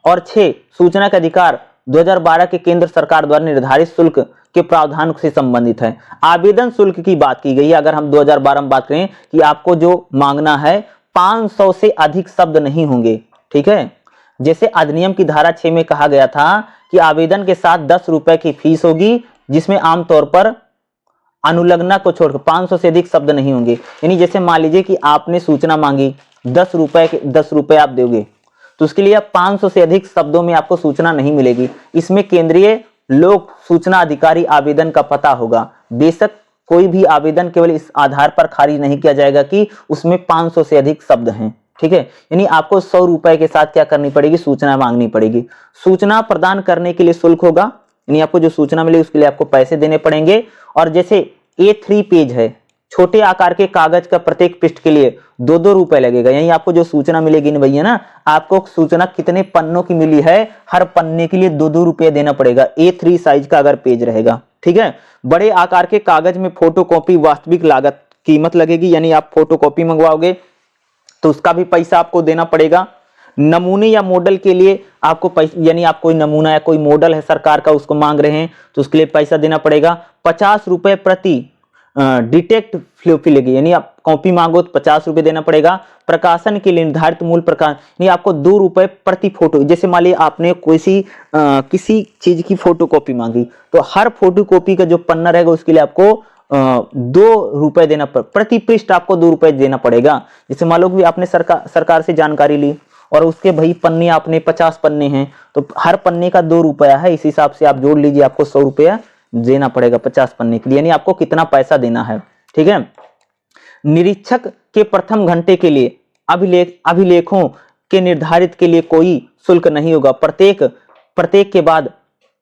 और 6 सूचना के अधिकार 2012 के केंद्र सरकार द्वारा निर्धारित शुल्क के प्रावधान से संबंधित है। आवेदन शुल्क की बात की गई है। अगर हम 2012 में बात करें कि आपको जो मांगना है 500 से अधिक शब्द नहीं होंगे। ठीक है, जैसे अधिनियम की धारा 6 में कहा गया था कि आवेदन के साथ 10 रुपए की फीस होगी, जिसमें आमतौर पर अनुलग्ना को छोड़कर 500 से अधिक शब्द नहीं होंगे। यानी जैसे मान लीजिए कि आपने सूचना मांगी 10 रुपए आप दोगे तो उसके लिए 500 से अधिक शब्दों में आपको सूचना नहीं मिलेगी। इसमें केंद्रीय लोक सूचना अधिकारी आवेदन का पता होगा। बेशक कोई भी आवेदन केवल इस आधार पर खारिज नहीं किया जाएगा कि उसमें 500 से अधिक शब्द हैं। ठीक है, यानी आपको 100 रुपए के साथ क्या करनी पड़ेगी, सूचना मांगनी पड़ेगी। सूचना प्रदान करने के लिए शुल्क होगा, यानी आपको जो सूचना मिलेगी उसके लिए आपको पैसे देने पड़ेंगे। और जैसे A3 पेज है, छोटे आकार के कागज का प्रत्येक पृष्ठ के लिए 2-2 रुपए लगेगा। यानी आपको जो सूचना मिलेगी ना भैया ना, आपको सूचना कितने पन्नों की मिली है, हर पन्ने के लिए 2-2 रुपए देना पड़ेगा। A3 साइज का अगर पेज रहेगा। ठीक है, बड़े आकार के कागज में फोटोकॉपी वास्तविक लागत कीमत लगेगी, यानी आप फोटोकॉपी मंगवाओगे तो उसका भी पैसा आपको देना पड़ेगा। नमूने या मॉडल के लिए आपको पैसा, यानी आप कोई नमूना या कोई मॉडल है सरकार का उसको मांग रहे हैं तो उसके लिए पैसा देना पड़ेगा। 50 रुपए प्रति डिटेक्ट फ्लॉपी लगी, यानी आप कॉपी मांगो तो 50 रुपए देना पड़ेगा। प्रकाशन के लिए निर्धारित मूल्य प्रकाशन, यानी आपको 2 रुपए प्रति फोटो। जैसे मान लीजिए आपने किसी चीज की फोटो कॉपी मांगी तो हर फोटो कॉपी का जो पन्ना रहेगा उसके लिए आपको ₹2 देना प्रति पृष्ठ आपको ₹2 देना पड़ेगा। जैसे मान लो कि आपने सरकार से जानकारी ली और उसके भाई पन्ने आपने 50 पन्ने हैं तो हर पन्ने का ₹2 है, इस हिसाब से आप जोड़ लीजिए, आपको ₹100 देना पड़ेगा 50 पन्ने के लिए, यानी आपको कितना पैसा देना है। ठीक है। निरीक्षक के प्रथम घंटे के लिए अभिलेखों के निर्धारित के लिए कोई शुल्क नहीं होगा। प्रत्येक के बाद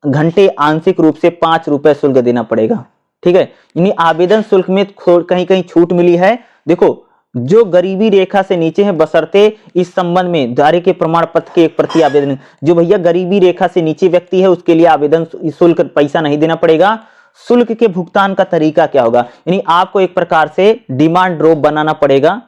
घंटे आंशिक रूप से ₹5 शुल्क देना पड़ेगा। ठीक है। यानी आवेदन शुल्क में कहीं कहीं छूट मिली है। देखो, जो गरीबी रेखा से नीचे है बशर्ते इस संबंध में दायरे के प्रमाण पत्र के एक प्रति आवेदन, जो भैया गरीबी रेखा से नीचे व्यक्ति है उसके लिए आवेदन शुल्क पैसा नहीं देना पड़ेगा। शुल्क के भुगतान का तरीका क्या होगा, यानी आपको एक प्रकार से डिमांड ड्राफ्ट बनाना पड़ेगा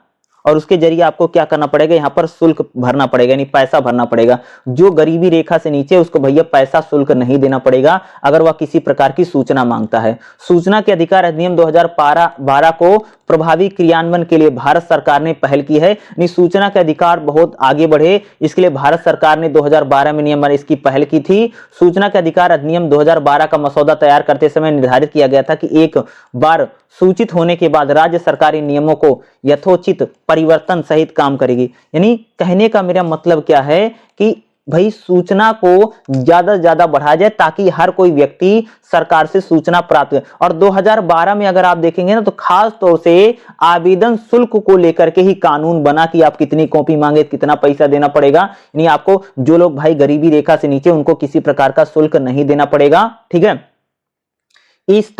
और उसके जरिए आपको क्या करना पड़ेगा, यहाँ पर शुल्क भरना पड़ेगा, यानी पैसा भरना पड़ेगा। जो गरीबी रेखा से नीचे उसको भैया पैसा शुल्क नहीं देना पड़ेगा अगर वह किसी प्रकार की सूचना मांगता है। सूचना के अधिकार अधिनियम 2012 को प्रभावी क्रियान्वयन के लिए भारत सरकार ने पहल की है। यानी सूचना के अधिकार बहुत आगे बढ़े, इसके लिए भारत सरकार ने 2012 में नियम इसकी पहल की थी। सूचना के अधिकार अधिनियम 2012 का मसौदा तैयार करते समय निर्धारित किया गया था कि एक बार सूचित होने के बाद राज्य सरकार इन नियमों को यथोचित परिवर्तन सहित काम करेगी। यानी कहने का मेरा मतलब क्या है कि भाई सूचना को ज्यादा से ज्यादा बढ़ाया जाए ताकि हर कोई व्यक्ति सरकार से सूचना प्राप्त करे। और 2012 में अगर आप देखेंगे ना तो खास तौर से आवेदन शुल्क को लेकर के ही कानून बना कि आप कितनी कॉपी मांगे, कितना पैसा देना पड़ेगा। यानी आपको जो लोग भाई गरीबी रेखा से नीचे उनको किसी प्रकार का शुल्क नहीं देना पड़ेगा। ठीक है। इस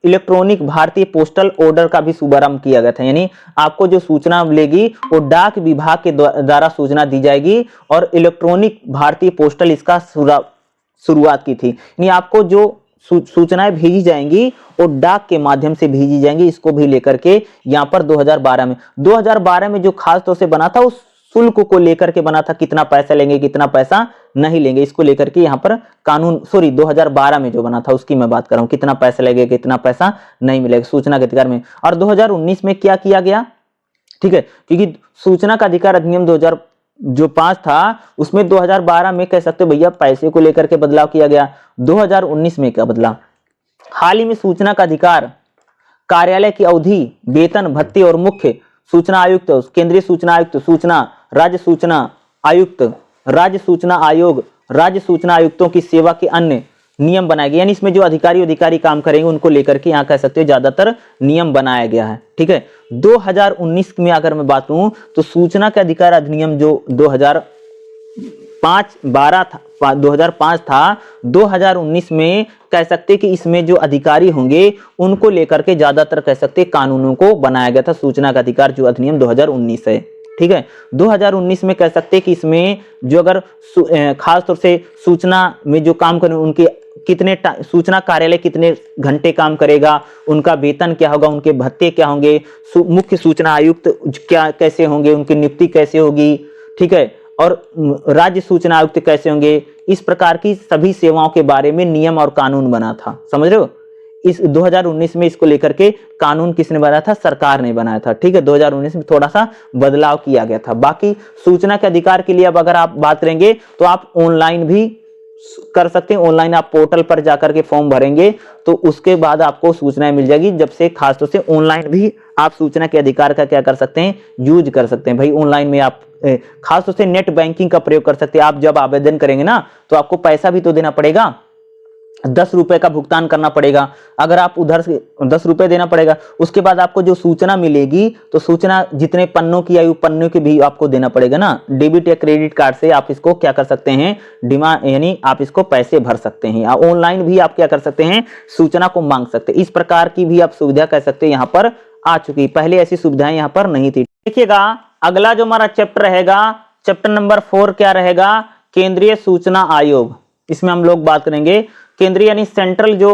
इलेक्ट्रॉनिक भारतीय पोस्टल ऑर्डर का भी शुभारंभ किया गया था। यानी आपको जो सूचना मिलेगी वो डाक विभाग के द्वारा सूचना दी जाएगी और इलेक्ट्रॉनिक भारतीय पोस्टल इसका शुरुआत की थी। यानी आपको जो सूचनाएं भेजी जाएंगी वो डाक के माध्यम से भेजी जाएंगी। इसको भी लेकर के यहाँ पर 2012 में जो खास तौर से बना था उस शुल्क को लेकर के बना था, कितना पैसा लेंगे कितना पैसा नहीं लेंगे, इसको लेकर के यहाँ पर कानून 2012 में जो बना था उसकी मैं बात कर रहा हूँ, कितना पैसा लगेगा कितना पैसा नहीं मिलेगा सूचना के अधिकार में। और 2019 में क्या किया गया, ठीक है, क्योंकि सूचना का अधिकार अधिनियम 2005 था उसमें 2012 में कह सकते भैया पैसे को लेकर के बदलाव किया गया। 2019 में क्या बदला, हाल ही में सूचना का अधिकार कार्यालय की अवधि, वेतन, भत्ते और मुख्य सूचना आयुक्त, केंद्रीय सूचना आयुक्त, सूचना राज्य सूचना आयुक्त, राज्य सूचना आयोग, राज्य सूचना आयुक्तों की सेवा के अन्य नियम बनाए गए। यानी इसमें जो अधिकारी काम करेंगे उनको लेकर के यहाँ कह सकते हो ज्यादातर नियम बनाया गया है। ठीक है। 2019 में अगर मैं बात करूं तो सूचना के अधिकार अधिनियम जो 2005 था, 2019 में कह सकते कि इसमें जो अधिकारी होंगे उनको लेकर के ज्यादातर कह सकते कानूनों को बनाया गया था। सूचना का अधिकार जो अधिनियम 2019 है। ठीक है। 2019 में कह सकते कि इसमें जो अगर खास तौर से सूचना में जो काम करें उनके कितने सूचना कार्यालय कितने घंटे काम करेगा, उनका वेतन क्या होगा, उनके भत्ते क्या होंगे, मुख्य सूचना आयुक्त क्या कैसे होंगे, उनकी नियुक्ति कैसे होगी। ठीक है। और राज्य सूचना आयुक्त कैसे होंगे, इस प्रकार की सभी सेवाओं के बारे में नियम और कानून बना था। समझ रहे हो। इस 2019 में इसको लेकर के कानून किसने बनाया था, सरकार ने बनाया था। ठीक है। 2019 में थोड़ा सा बदलाव किया गया था। बाकी सूचना के अधिकार के लिए अब अगर आप बात करेंगे तो आप ऑनलाइन भी कर सकते हैं। ऑनलाइन आप पोर्टल पर जाकर के फॉर्म भरेंगे तो उसके बाद आपको सूचनाएं मिल जाएगी। जब से खासतौर से ऑनलाइन भी आप सूचना के अधिकार का क्या कर सकते हैं, यूज कर सकते हैं। भाई ऑनलाइन में आप खासतौर से नेट बैंकिंग का प्रयोग कर सकते हैं। आप जब आवेदन करेंगे ना तो आपको पैसा भी तो देना पड़ेगा, ₹10 का भुगतान करना पड़ेगा। अगर आप उधर से ₹10 देना पड़ेगा, उसके बाद आपको जो सूचना मिलेगी तो सूचना जितने पन्नों की आयु पन्नों की भी आपको देना पड़ेगा ना। डेबिट या क्रेडिट कार्ड से आप इसको क्या कर सकते हैं, डिमांड यानी आप इसको पैसे भर सकते हैं। ऑनलाइन भी आप क्या कर सकते हैं, सूचना को मांग सकते हैं। इस प्रकार की भी आप सुविधा कह सकते हैं यहाँ पर आ चुकी। पहले ऐसी सुविधाएं यहाँ पर नहीं थी। देखिएगा अगला जो हमारा चैप्टर रहेगा, चैप्टर नंबर 4 क्या रहेगा, केंद्रीय सूचना आयोग। इसमें हम लोग बात करेंगे केंद्रीय यानी सेंट्रल जो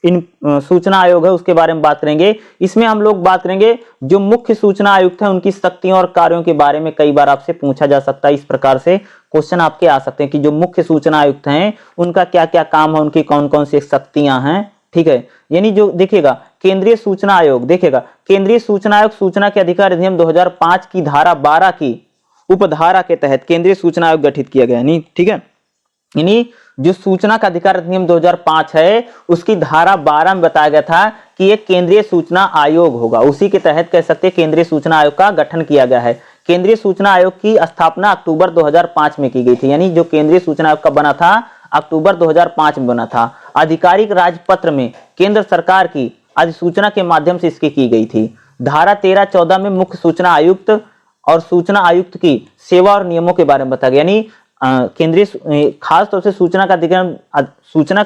सूचना आयोग है उसके बारे में बात करेंगे। इसमें हम लोग बात करेंगे जो मुख्य सूचना आयुक्त है उनकी शक्तियों और कार्यों के बारे में कई बार आपसे पूछा जा सकता है। इस प्रकार से क्वेश्चन आपके आ सकते हैं कि जो मुख्य सूचना आयुक्त हैं उनका क्या क्या काम है, उनकी कौन कौन सी शक्तियां हैं। ठीक है। यानी जो देखिएगा केंद्रीय सूचना आयोग, देखिएगा केंद्रीय सूचना आयोग सूचना के अधिकार अधिनियम 2005 की धारा 12 की उपधारा के तहत केंद्रीय सूचना आयोग गठित किया गया। नहीं ठीक है। यानी जो सूचना का अधिकार अधिनियम 2005 है उसकी धारा 12 में बताया गया था कि एक केंद्रीय सूचना आयोग होगा। उसी के तहत कह सकते हैं केंद्रीय सूचना आयोग का गठन किया गया है। केंद्रीय सूचना आयोग की स्थापना अक्टूबर 2005 में की गई थी, यानी जो केंद्रीय सूचना आयोग का बना था अक्टूबर 2005 में बना था। आधिकारिक राजपत्र में केंद्र सरकार की अधिसूचना के माध्यम से इसकी की गई थी। धारा 13-14 में मुख्य सूचना आयुक्त और सूचना आयुक्त की सेवा और नियमों के बारे में बताया गया, यानी केंद्रीय खास तौर से सूचना का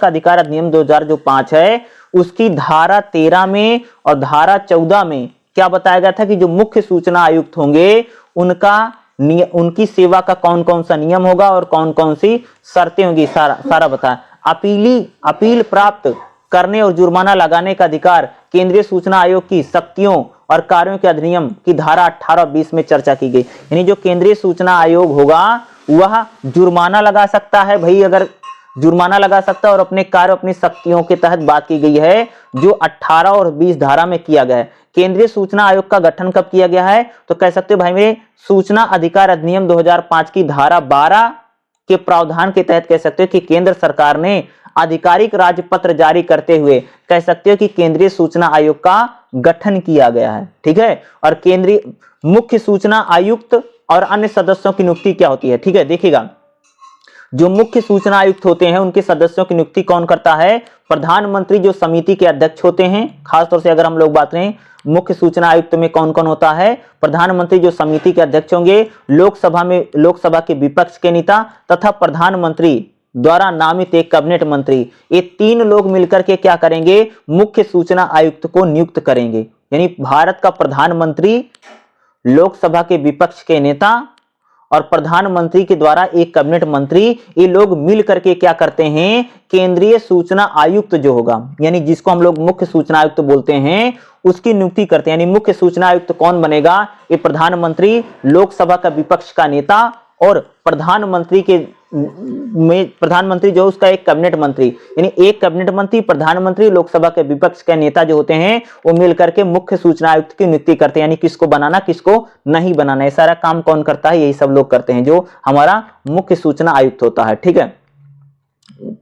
अधिकार अधिनियम 2005 है उसकी धारा 13 में और धारा 14 में क्या बताया गया था कि जो मुख्य सूचना आयुक्त होंगे उनकी सेवा का कौन कौन सा नियम होगा और कौन कौन सी शर्तें होंगी, सारा बताया। अपील प्राप्त करने और जुर्माना लगाने का अधिकार केंद्रीय सूचना आयोग की शक्तियों और कार्यों के अधिनियम की धारा 18 और 20 में चर्चा की गई। यानी जो केंद्रीय सूचना आयोग होगा वह जुर्माना लगा सकता है, भाई अगर जुर्माना लगा सकता है, और अपने कार्य अपनी शक्तियों के तहत बात की गई है जो 18 और 20 धारा में किया गया है। केंद्रीय सूचना आयोग का गठन कब किया गया है तो कह सकते हो भाई मेरे सूचना अधिकार अधिनियम 2005 की धारा 12 के प्रावधान के तहत कह सकते हो कि केंद्र सरकार ने आधिकारिक राजपत्र जारी करते हुए कह सकते हो कि केंद्रीय सूचना आयोग का गठन किया गया है। ठीक है, और केंद्रीय मुख्य सूचना आयुक्त और अन्य सदस्यों की नियुक्ति क्या होती है। ठीक है, देखिएगा जो मुख्य सूचना आयुक्त होते हैं उनके सदस्यों की नियुक्ति कौन करता है, प्रधानमंत्री जो समिति के अध्यक्ष होते हैं। खासतौर से अगर हम लोग बात करें मुख्य सूचना आयुक्त में कौन कौन होता है, प्रधानमंत्री जो समिति के अध्यक्ष होंगे, लोकसभा के विपक्ष के नेता तथा प्रधानमंत्री द्वारा नामित एक कैबिनेट मंत्री, ये तीन लोग मिलकर के क्या करेंगे, मुख्य सूचना आयुक्त को नियुक्त करेंगे। यानी भारत का प्रधानमंत्री, लोकसभा के विपक्ष के नेता और प्रधानमंत्री के द्वारा एक कैबिनेट मंत्री, ये लोग मिल करके क्या करते हैं, केंद्रीय सूचना आयुक्त जो होगा यानी जिसको हम लोग मुख्य सूचना आयुक्त बोलते हैं उसकी नियुक्ति करते हैं। यानी मुख्य सूचना आयुक्त कौन बनेगा, ये प्रधानमंत्री, लोकसभा का विपक्ष का नेता और प्रधानमंत्री जो उसका एक कैबिनेट मंत्री, यानी एक कैबिनेट मंत्री, प्रधानमंत्री, लोकसभा के विपक्ष के नेता जो होते हैं वो मिलकर के मुख्य सूचना आयुक्त की नियुक्ति करते हैं। यानी किसको बनाना किसको नहीं बनाना, ये सारा काम कौन करता है, यही सब लोग करते हैं जो हमारा मुख्य सूचना आयुक्त होता है। ठीक है,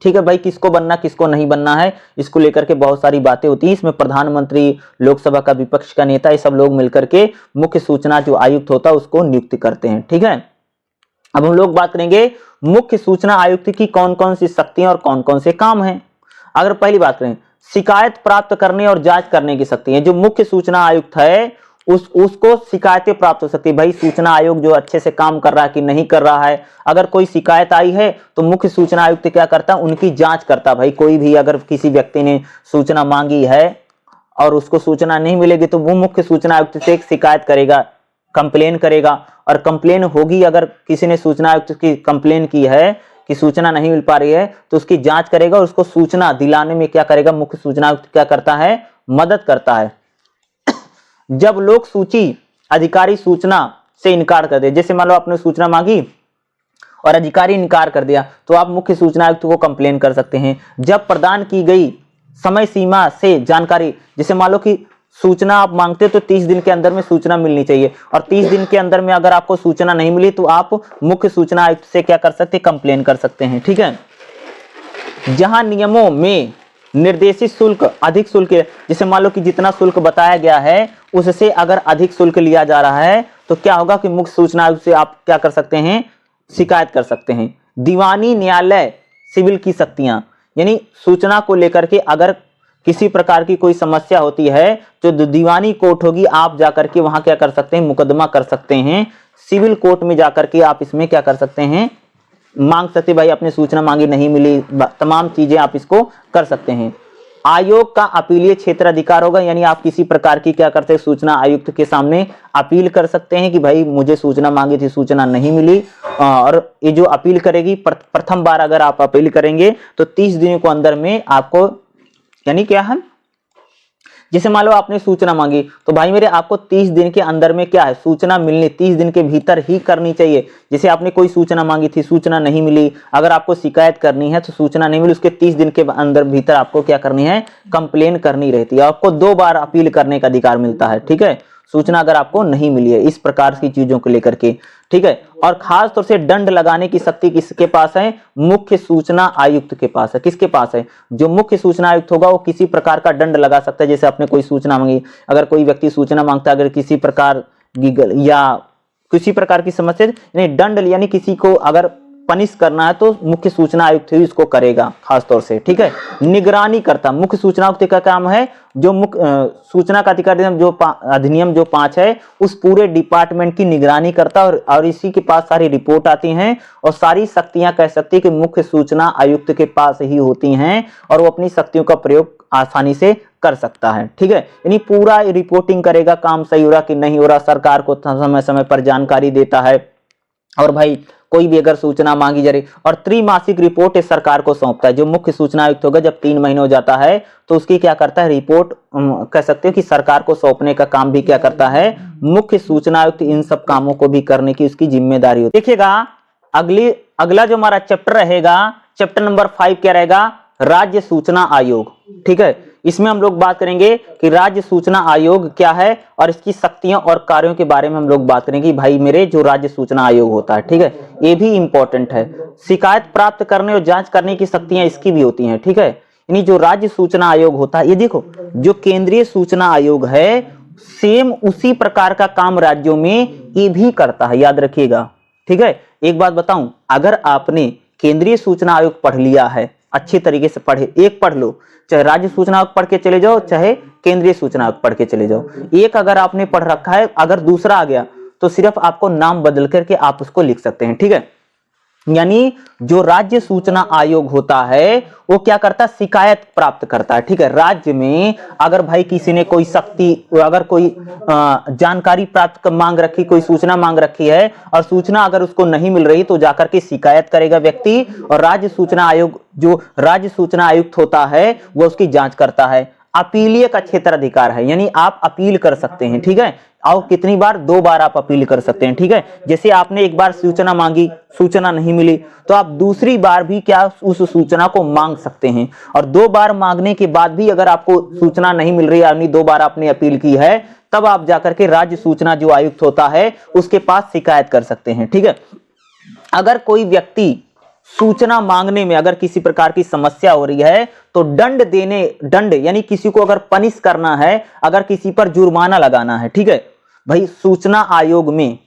ठीक है भाई, किसको बनना किसको नहीं बनना है इसको लेकर के बहुत सारी बातें होती है। इसमें प्रधानमंत्री, लोकसभा का विपक्ष का नेता, ये सब लोग मिलकर के मुख्य सूचना जो आयुक्त होता है उसको नियुक्त करते हैं। ठीक है, अब हम लोग बात करेंगे मुख्य सूचना आयुक्त की कौन कौन सी शक्तियां और कौन कौन से काम हैं। अगर पहली बात करें शिकायत प्राप्त करने और जांच करने की शक्ति है, जो मुख्य सूचना आयुक्त है उसको शिकायतें प्राप्त हो सकती है। भाई सूचना आयोग जो अच्छे से काम कर रहा है कि नहीं कर रहा है, अगर कोई शिकायत आई है तो मुख्य सूचना आयुक्त क्या करता है, उनकी जांच करता है। भाई कोई भी अगर किसी व्यक्ति ने सूचना मांगी है और उसको सूचना नहीं मिलेगी तो वो मुख्य सूचना आयुक्त से एक शिकायत करेगा, कंप्लेन करेगा, और कंप्लेन होगी, अगर किसी ने सूचना आयुक्त की कंप्लेन की है कि सूचना नहीं मिल पा रही है तो उसकी जांच करेगा और उसको सूचना दिलाने में क्या करेगा, मुख्य सूचना आयुक्त क्या करता है, मदद करता है। जब लोक सूची अधिकारी सूचना से इनकार कर दे, जैसे मान लो आपने सूचना मांगी और अधिकारी इनकार कर दिया तो आप मुख्य सूचना आयुक्त को कंप्लेन कर सकते हैं। जब प्रदान की गई समय सीमा से जानकारी, जैसे मान लो कि सूचना आप मांगते तो 30 दिन के अंदर में सूचना मिलनी चाहिए और 30 दिन के अंदर में अगर आपको सूचना नहीं मिली तो आप मुख्य सूचना आयुक्त से क्या कर सकते हैं, कंप्लेन कर सकते हैं। ठीक है, जहां नियमों में निर्देशित शुल्क अधिक शुल्क, जैसे मान लो कि जितना शुल्क बताया गया है उससे अगर अधिक शुल्क लिया जा रहा है तो क्या होगा कि मुख्य सूचना आयुक्त से आप क्या कर सकते हैं, शिकायत कर सकते हैं। दीवानी न्यायालय सिविल की शक्तियां, यानी सूचना को लेकर के अगर किसी प्रकार की कोई समस्या होती है जो दीवानी कोर्ट होगी, आप जाकर के वहां क्या कर सकते हैं, मुकदमा कर सकते हैं। सिविल कोर्ट में जाकर के आप इसमें क्या कर सकते हैं, मांग सकते, भाई अपनी सूचना मांगी नहीं मिली, तमाम चीजें आप इसको कर सकते हैं। आयोग का अपीलीय क्षेत्र अधिकार होगा, यानी आप किसी प्रकार की क्या करते हैं, सूचना आयुक्त के सामने अपील कर सकते हैं कि भाई मुझे सूचना मांगी थी, सूचना नहीं मिली, और ये जो अपील करेगी प्रथम बार अगर आप अपील करेंगे तो 30 दिनों के अंदर में आपको, यानी क्या है, जैसे मान लो आपने सूचना मांगी तो भाई मेरे आपको 30 दिन के अंदर में क्या है, सूचना मिलनी 30 दिन के भीतर ही करनी चाहिए। जैसे आपने कोई सूचना मांगी थी, सूचना नहीं मिली, अगर आपको शिकायत करनी है तो सूचना नहीं मिली, उसके 30 दिन के अंदर भीतर आपको क्या करनी है, कंप्लेन करनी रहती है। आपको 2 बार अपील करने का अधिकार मिलता है। ठीक है, सूचना अगर आपको नहीं मिली है, इस प्रकार की चीजों को लेकर के। ठीक है, और खास तौर से दंड लगाने की शक्ति किसके पास है? मुख्य सूचना आयुक्त के पास है। किसके पास है? जो मुख्य सूचना आयुक्त होगा वो किसी प्रकार का दंड लगा सकता है। जैसे आपने कोई सूचना मांगी, अगर कोई व्यक्ति सूचना मांगता है, अगर किसी प्रकार या किसी प्रकार की समस्या, यानी दंड यानी किसी को अगर पनिश करना है तो मुख्य सूचना आयुक्त ही इसको करेगा खास तौर से, ठीक है। निगरानी करता, मुख्य सूचना आयुक्त का काम है जो मुख्य सूचना का अधिकार अधिनियम जो 5 है उस पूरे डिपार्टमेंट की निगरानी करता है और इसी के पास सारी रिपोर्ट आती हैं और सारी शक्तियां कह सकती है कि मुख्य सूचना आयुक्त के पास ही होती हैं और वो अपनी शक्तियों का प्रयोग आसानी से कर सकता है, ठीक है। यानी पूरा रिपोर्टिंग करेगा, काम सही हो रहा कि नहीं हो रहा, सरकार को समय समय पर जानकारी देता है। और भाई कोई भी अगर सूचना मांगी जा रही, और त्रिमासिक रिपोर्ट इस सरकार को सौंपता है। जो मुख्य सूचना आयुक्त होगा जब 3 महीने हो जाता है तो उसकी क्या करता है, रिपोर्ट कह सकते हो कि सरकार को सौंपने का काम भी क्या करता है, मुख्य सूचना आयुक्त इन सब कामों को भी करने की उसकी जिम्मेदारी होती है। देखिएगा अगला जो हमारा चैप्टर रहेगा, चैप्टर नंबर 5 क्या रहेगा? राज्य सूचना आयोग, ठीक है। इसमें हम लोग बात करेंगे कि राज्य सूचना आयोग क्या है और इसकी शक्तियों और कार्यों के बारे में हम लोग बात करेंगे। भाई मेरे जो राज्य सूचना आयोग होता है, ठीक है, ये भी इंपॉर्टेंट है। शिकायत प्राप्त करने और जांच करने की शक्तियां इसकी भी होती हैं, ठीक है। यानी जो राज्य सूचना आयोग होता है, ये देखो जो केंद्रीय सूचना आयोग है सेम उसी प्रकार का काम राज्यों में ये भी करता है, याद रखिएगा, ठीक है। एक बात बताऊं, अगर आपने केंद्रीय सूचना आयोग पढ़ लिया है, अच्छे तरीके से पढ़े, एक पढ़ लो, चाहे राज्य सूचना आयोग पढ़ के चले जाओ चाहे केंद्रीय सूचना आयोग पढ़ के चले जाओ, एक अगर आपने पढ़ रखा है, अगर दूसरा आ गया तो सिर्फ आपको नाम बदल करके आप उसको लिख सकते हैं, ठीक है। यानी जो राज्य सूचना आयोग होता है वो क्या करता है, शिकायत प्राप्त करता है, ठीक है। राज्य में अगर भाई किसी ने कोई शक्ति, अगर कोई जानकारी प्राप्त मांग रखी, कोई सूचना मांग रखी है और सूचना अगर उसको नहीं मिल रही तो जाकर के शिकायत करेगा व्यक्ति, और राज्य सूचना आयोग जो राज्य सूचना आयुक्त होता है वो उसकी जांच करता है। अपीलीय का क्षेत्र अधिकार है, यानी आप अपील कर सकते हैं, ठीक है। और कितनी बार? 2 बार आप अपील कर सकते हैं, ठीक है। जैसे आपने एक बार सूचना मांगी, सूचना नहीं मिली तो आप दूसरी बार भी क्या उस सूचना को मांग सकते हैं, और 2 बार मांगने के बाद भी अगर आपको सूचना नहीं मिल रही, यानी 2 बार आपने अपील की है, तब आप जाकर के राज्य सूचना जो आयुक्त होता है उसके पास शिकायत कर सकते हैं, ठीक है। अगर कोई व्यक्ति सूचना मांगने में अगर किसी प्रकार की समस्या हो रही है तो दंड यानी किसी को अगर पनिश करना है, अगर किसी पर जुर्माना लगाना है, ठीक है भाई, सूचना आयोग में,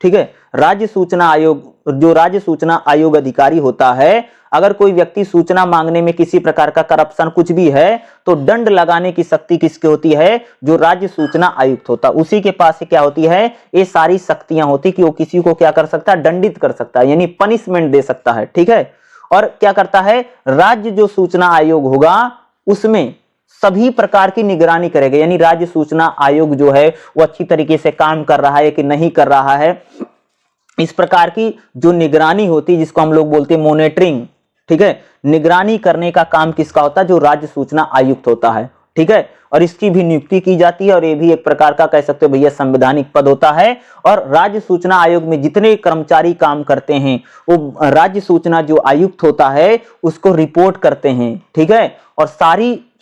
ठीक है, राज्य सूचना आयोग, जो राज्य सूचना आयोग अधिकारी होता है, अगर कोई व्यक्ति सूचना मांगने में किसी प्रकार का करप्शन कुछ भी है तो दंड लगाने की शक्ति किसकी होती है? जो राज्य सूचना आयुक्त होता है उसी के पास क्या होती है? ये सारी शक्तियां होती कि वो किसी को क्या कर सकता है, दंडित कर सकता है, यानी पनिशमेंट दे सकता है, ठीक है। और क्या करता है, राज्य जो सूचना आयोग होगा उसमें सभी प्रकार की निगरानी करेगा, यानी राज्य सूचना आयोग जो है वो अच्छी तरीके से काम कर रहा है कि नहीं कर रहा है, इस प्रकार की जो निगरानी होती है जिसको हम लोग बोलते हैं मॉनिटरिंग, ठीक है। निगरानी करने का काम किसका होता है? जो राज्य सूचना आयुक्त होता है, ठीक है। और इसकी भी नियुक्ति की जाती है और ये भी एक प्रकार का कह सकते हो भैया संवैधानिक पद होता है। और राज्य सूचना आयोग में जितने कर्मचारी काम करते हैं वो राज्य सूचना जो आयुक्त होता है उसको रिपोर्ट करते हैं, ठीक है। और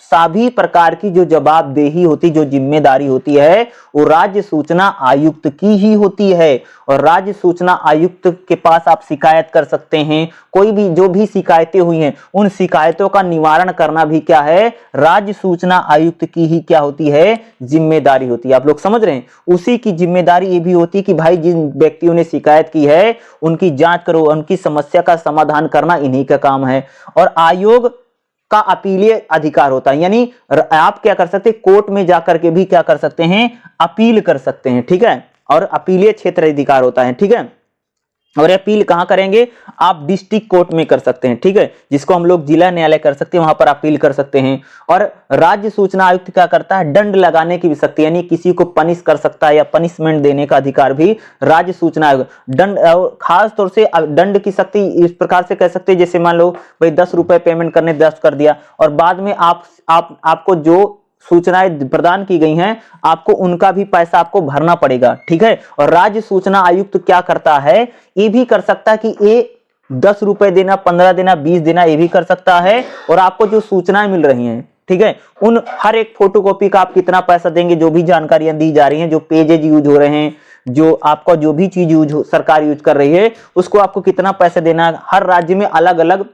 सभी प्रकार की जो जवाबदेही होती, जो जिम्मेदारी होती है वो राज्य सूचना आयुक्त की ही होती है। और राज्य सूचना आयुक्त के पास आप शिकायत कर सकते हैं, कोई भी जो भी शिकायतें हुई हैं उन शिकायतों का निवारण करना भी क्या है, राज्य सूचना आयुक्त की ही क्या होती है, जिम्मेदारी होती है। आप लोग समझ रहे हैं, उसी की जिम्मेदारी ये भी होती है कि भाई जिन व्यक्तियों ने शिकायत की है उनकी जांच करो, उनकी समस्या का समाधान करना इन्हीं का काम है। और आयोग का अपीलीय अधिकार होता है, यानी आप क्या कर सकते हैं, कोर्ट में जाकर के भी क्या कर सकते हैं, अपील कर सकते हैं, ठीक है। और अपीलीय क्षेत्र अधिकार होता है, ठीक है। और अपील कहां करेंगे? आप डिस्ट्रिक्ट कोर्ट में कर सकते हैं, ठीक है, जिसको हम लोग जिला न्यायालय कर सकते हैं, वहां पर अपील कर सकते हैं। और राज्य सूचना आयुक्त क्या करता है? दंड लगाने की भी शक्ति, यानी किसी को पनिश कर सकता है या पनिशमेंट देने का अधिकार भी राज्य सूचना आयोग। दंड, खास तौर से दंड की शक्ति इस प्रकार से कह सकते हैं, जैसे मान लो भाई 10 रुपए पेमेंट करने 10 कर दिया और बाद में आपको जो सूचनाएं प्रदान की गई हैं आपको उनका भी पैसा आपको भरना पड़ेगा, ठीक है। और राज्य सूचना आयुक्त क्या करता है, ये भी कर सकता है कि ये 10 रुपए देना, 15 देना, 20 देना, ये भी कर सकता है। और आपको जो सूचनाएं मिल रही हैं, ठीक है, उन हर एक फोटोकॉपी का आप कितना पैसा देंगे, जो भी जानकारियां दी जा रही हैं, जो पेजेज यूज हो रहे हैं, जो आपका जो भी चीज सरकार यूज कर रही है उसको आपको कितना पैसा देना है। हर राज्य में अलग अलग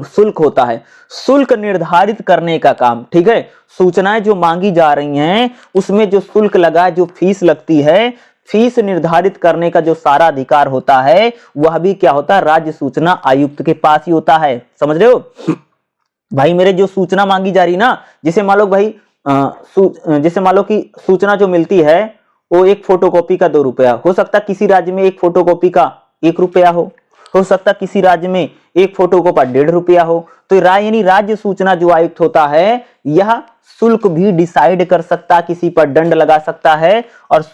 शुल्क होता है, शुल्क निर्धारित करने का काम, ठीक है। सूचनाएं जो मांगी जा रही हैं उसमें जो शुल्क लगा, जो फीस लगती है, फीस निर्धारित करने का जो सारा अधिकार होता है वह भी क्या होता है, राज्य सूचना आयुक्त के पास ही होता है। समझ रहे हो भाई मेरे, जो सूचना मांगी जा रही ना, जैसे मान लो भाई जैसे मान लो कि सूचना जो मिलती है वो एक फोटोकॉपी का 2 रुपया हो सकता है, किसी राज्य में एक फोटोकॉपी का 1 रुपया हो सकता है किसी राज्य में एक फोटोकॉपी का 1.5 रुपया हो। तो यानी राज्य सूचना जो आयुक्त होता है यह शुल्क भी डिसाइड कर सकता, किसी पर दंड लगा सकता है। और